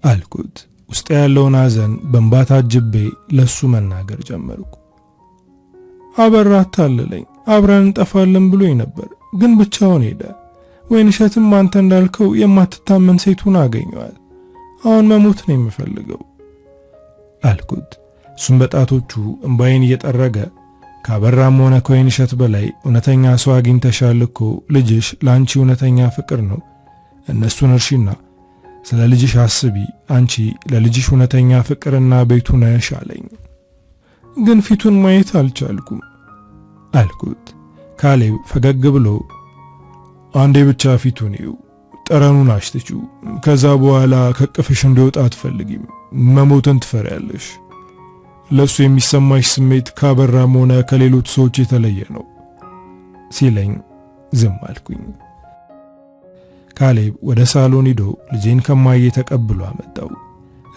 አልኩት። ውስጥ ያለውን ሐዘን በእንባ ታጅቤ ለሱ መናገር ጀመርኩ። አበራ አታለለኝ፣ አብረን እንጠፋለን ብሎኝ ነበር፣ ግን ብቻውን ሄደ። ወይንሸትም አንተ እንዳልከው የማትታመን ሴቱን አገኘዋል። አሁን መሞት ነው የምፈልገው አልኩት። እሱም በጣቶቹ እንባዬን እየጠረገ ካበራም ሆነ ከወይንሸት በላይ እውነተኛ ሰው አግኝተሻል እኮ፣ ልጅሽ ለአንቺ እውነተኛ ፍቅር ነው። እነሱን እርሺና ስለ ልጅሽ አስቢ፣ አንቺ ለልጅሽ እውነተኛ ፍቅርና ቤቱ ነሽ አለኝ። ግን ፊቱን ማየት አልቻልኩም አልኩት። ካሌብ ፈገግ ብሎ አንዴ ብቻ ፊቱን ይው፣ ጠረኑን አሽትቹ፣ ከዛ በኋላ ከቅፍሽ እንዲወጣ አትፈልጊም፣ መሞትን ትፈሪያለሽ። ለሱ የሚሰማሽ ስሜት ካበራም ሆነ ከሌሎች ሰዎች የተለየ ነው ሲለኝ ዝም አልኩኝ። ካሌብ ወደ ሳሎን ሄዶ ልጄን ከማዬ ተቀብሎ አመጣው።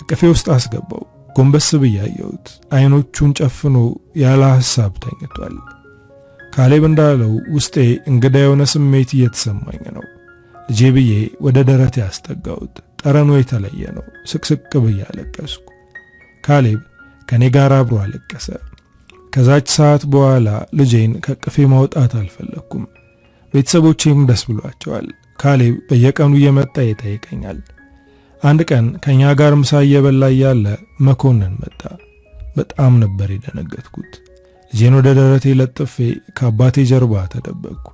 እቅፌ ውስጥ አስገባው። ጎንበስ ብያየሁት። አይኖቹን ጨፍኖ ያለ ሐሳብ ተኝቷል። ካሌብ እንዳለው ውስጤ እንግዳ የሆነ ስሜት እየተሰማኝ ነው። ልጄ ብዬ ወደ ደረቴ አስጠጋሁት። ጠረኑ የተለየ ነው። ስቅስቅ ብዬ አለቀስኩ። ካሌብ ከኔ ጋር አብሮ አለቀሰ። ከዛች ሰዓት በኋላ ልጄን ከቅፌ ማውጣት አልፈለኩም። ቤተሰቦቼም ደስ ብሏቸዋል። ካሌብ በየቀኑ እየመጣ ይጠይቀኛል። አንድ ቀን ከኛ ጋር ምሳ እየበላ ያለ መኮንን መጣ። በጣም ነበር የደነገጥኩት። ልጄን ወደ ደረቴ ለጥፌ ከአባቴ ጀርባ ተደበቅኩ።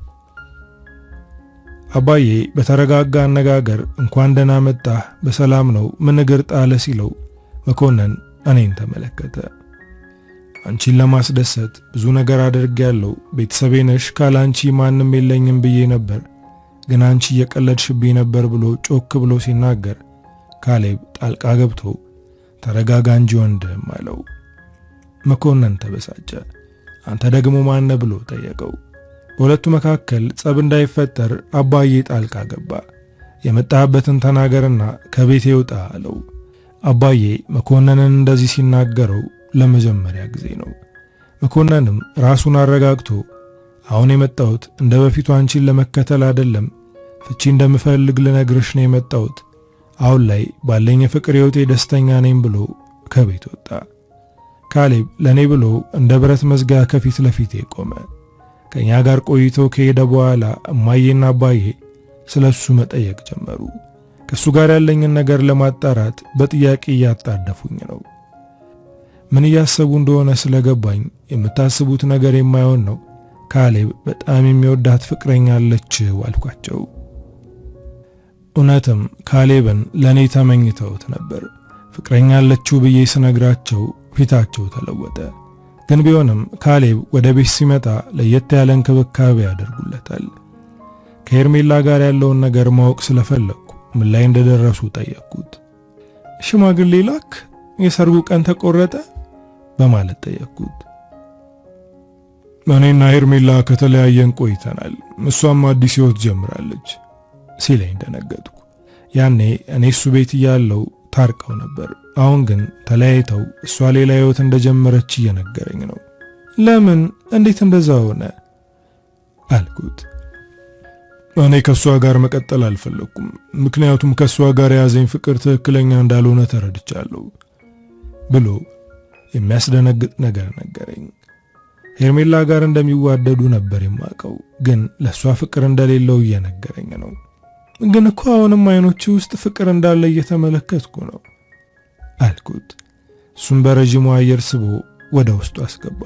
አባዬ በተረጋጋ አነጋገር እንኳን ደህና መጣህ፣ በሰላም ነው፣ ምን እግር ጣለ ሲለው መኮንን እኔን ተመለከተ። አንቺን ለማስደሰት ብዙ ነገር አድርጌያለሁ፣ ቤተሰቤ ነሽ፣ ካላንቺ ማንም የለኝም ብዬ ነበር፣ ግን አንቺ እየቀለድሽብኝ ነበር ብሎ ጮክ ብሎ ሲናገር ካሌብ ጣልቃ ገብቶ ተረጋጋ እንጂ ወንድም አለው። መኮንን ተበሳጨ። አንተ ደግሞ ማን ብሎ ጠየቀው። በሁለቱ መካከል ጸብ እንዳይፈጠር አባዬ ጣልቃ ገባ። የመጣህበትን ተናገርና ከቤት ይውጣ አለው። አባዬ መኮንንን እንደዚህ ሲናገረው ለመጀመሪያ ጊዜ ነው። መኮንንም ራሱን አረጋግቶ አሁን የመጣሁት እንደ በፊቱ አንቺን ለመከተል አይደለም፣ ፍቺ እንደምፈልግ ልነግርሽ ነው የመጣሁት፣ አሁን ላይ ባለኝ ፍቅር ህይወቴ ደስተኛ ነኝ ብሎ ከቤት ወጣ። ካሌብ ለኔ ብሎ እንደ ብረት መዝጊያ ከፊት ለፊቴ ቆመ። ከኛ ጋር ቆይቶ ከሄደ በኋላ እማዬና አባዬ ስለሱ መጠየቅ ጀመሩ። ከሱ ጋር ያለኝን ነገር ለማጣራት በጥያቄ እያጣደፉኝ ነው። ምን እያሰቡ እንደሆነ ስለገባኝ የምታስቡት ነገር የማይሆን ነው፣ ካሌብ በጣም የሚወዳት ፍቅረኛ አለችው አልኳቸው። እውነትም ካሌብን ለኔ ተመኝተውት ነበር። ፍቅረኛ አለችው ብዬ ስነግራቸው ፊታቸው ተለወጠ። ግን ቢሆንም ካሌብ ወደ ቤት ሲመጣ ለየት ያለ እንክብካቤ ያደርጉለታል። ከሄርሜላ ጋር ያለውን ነገር ማወቅ ስለፈለኩ ምን ላይ እንደደረሱ ጠየቅኩት። ሽማግሌ ላክ፣ የሰርጉ ቀን ተቆረጠ በማለት ጠየቅኩት። እኔና ሄርሜላ ከተለያየን ቆይተናል፣ እሷም አዲስ ህይወት ጀምራለች ሲለኝ ደነገጥኩ። ያኔ እኔ እሱ ቤት እያለው ታርቀው ነበር። አሁን ግን ተለያይተው እሷ ሌላ ህይወት እንደጀመረች እየነገረኝ ነው። ለምን? እንዴት እንደዛ ሆነ አልኩት። እኔ ከሷ ጋር መቀጠል አልፈለኩም፣ ምክንያቱም ከሷ ጋር የያዘኝ ፍቅር ትክክለኛ እንዳልሆነ ተረድቻለሁ ብሎ የሚያስደነግጥ ነገር ነገረኝ። ሄርሜላ ጋር እንደሚዋደዱ ነበር የማውቀው፣ ግን ለሷ ፍቅር እንደሌለው እየነገረኝ ነው። ግን እኮ አሁንም አይኖቹ ውስጥ ፍቅር እንዳለ እየተመለከትኩ ነው አልኩት። እሱም በረጅሙ አየር ስቦ ወደ ውስጡ አስገባ።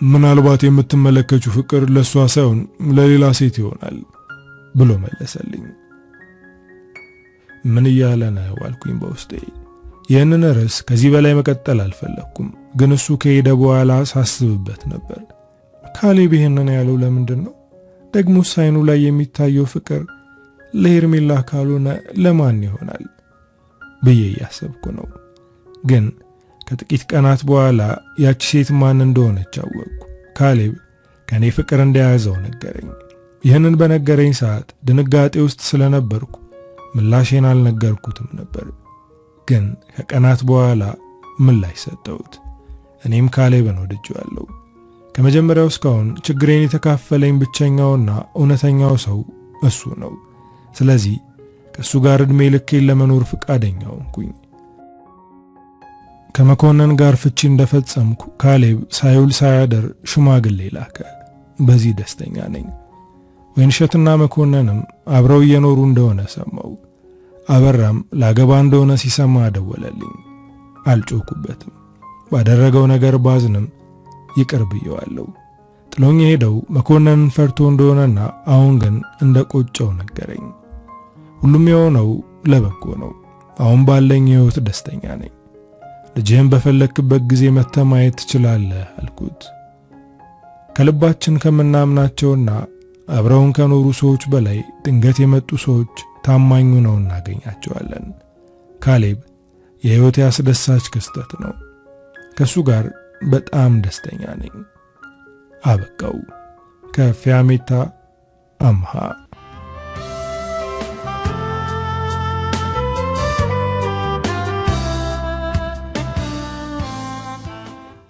ምናልባት የምትመለከችው ፍቅር ለሷ ሳይሆን ለሌላ ሴት ይሆናል ብሎ መለሰልኝ። ምን እያለ ነው አልኩኝ በውስጤ። ይህንን ርዕስ ከዚህ በላይ መቀጠል አልፈለኩም፣ ግን እሱ ከሄደ በኋላ ሳስብበት ነበር። ካሌብ ይሄንን ያለው ለምንድን ነው? ደግሞ ሳይኑ ላይ የሚታየው ፍቅር ለሄርሜላ ካልሆነ ለማን ይሆናል ብዬ እያሰብኩ ነው። ግን ከጥቂት ቀናት በኋላ ያቺ ሴት ማን እንደሆነች አወቅኩ። ካሌብ ከኔ ፍቅር እንደያዘው ነገረኝ። ይህንን በነገረኝ ሰዓት ድንጋጤ ውስጥ ስለነበርኩ ምላሼን አልነገርኩትም ነበር። ግን ከቀናት በኋላ ምላሽ ሰጠሁት። እኔም ካሌብን ወድጄዋለሁ። ከመጀመሪያው እስካሁን ችግሬን የተካፈለኝ ብቸኛውና እውነተኛው ሰው እሱ ነው። ስለዚህ ከሱ ጋር እድሜ ልኬን ለመኖር ፈቃደኛ ሆንኩኝ። ከመኮንን ጋር ፍቺ እንደፈጸምኩ ካሌብ ሳይውል ሳያደር ሽማግሌ ላከ። በዚህ ደስተኛ ነኝ። ወይንሸትና መኮንንም አብረው እየኖሩ እንደሆነ ሰማው። አበራም ላገባ እንደሆነ ሲሰማ ደወለልኝ። አልጮኩበትም። ባደረገው ነገር ባዝንም ይቅር ብየዋለሁ። ጥሎኝ ሄደው መኮንንን ፈርቶ እንደሆነና አሁን ግን እንደቆጨው ነገረኝ። ሁሉም የሆነው ለበጎ ነው። አሁን ባለኝ ህይወት ደስተኛ ነኝ። ልጅህን በፈለክበት ጊዜ መተህ ማየት ትችላለህ አልኩት። ከልባችን ከምናምናቸውና አብረውን ከኖሩ ሰዎች በላይ ድንገት የመጡ ሰዎች ታማኙ ነው እናገኛቸዋለን። ካሌብ የህይወት ያስደሳች ክስተት ነው። ከሱ ጋር በጣም ደስተኛ ነኝ። አበቃው። ከፊያሜታ አምሃ።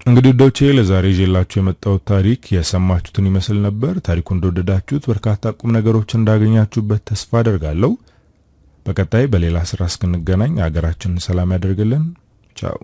እንግዲህ ዶቼ ለዛሬ ይዤላችሁ የመጣሁት ታሪክ የሰማችሁትን ይመስል ነበር። ታሪኩን እንደወደዳችሁት በርካታ ቁም ነገሮች እንዳገኛችሁበት ተስፋ አደርጋለሁ። በቀጣይ በሌላ ስራ እስክንገናኝ ሀገራችንን ሰላም ያደርግልን። ቻው።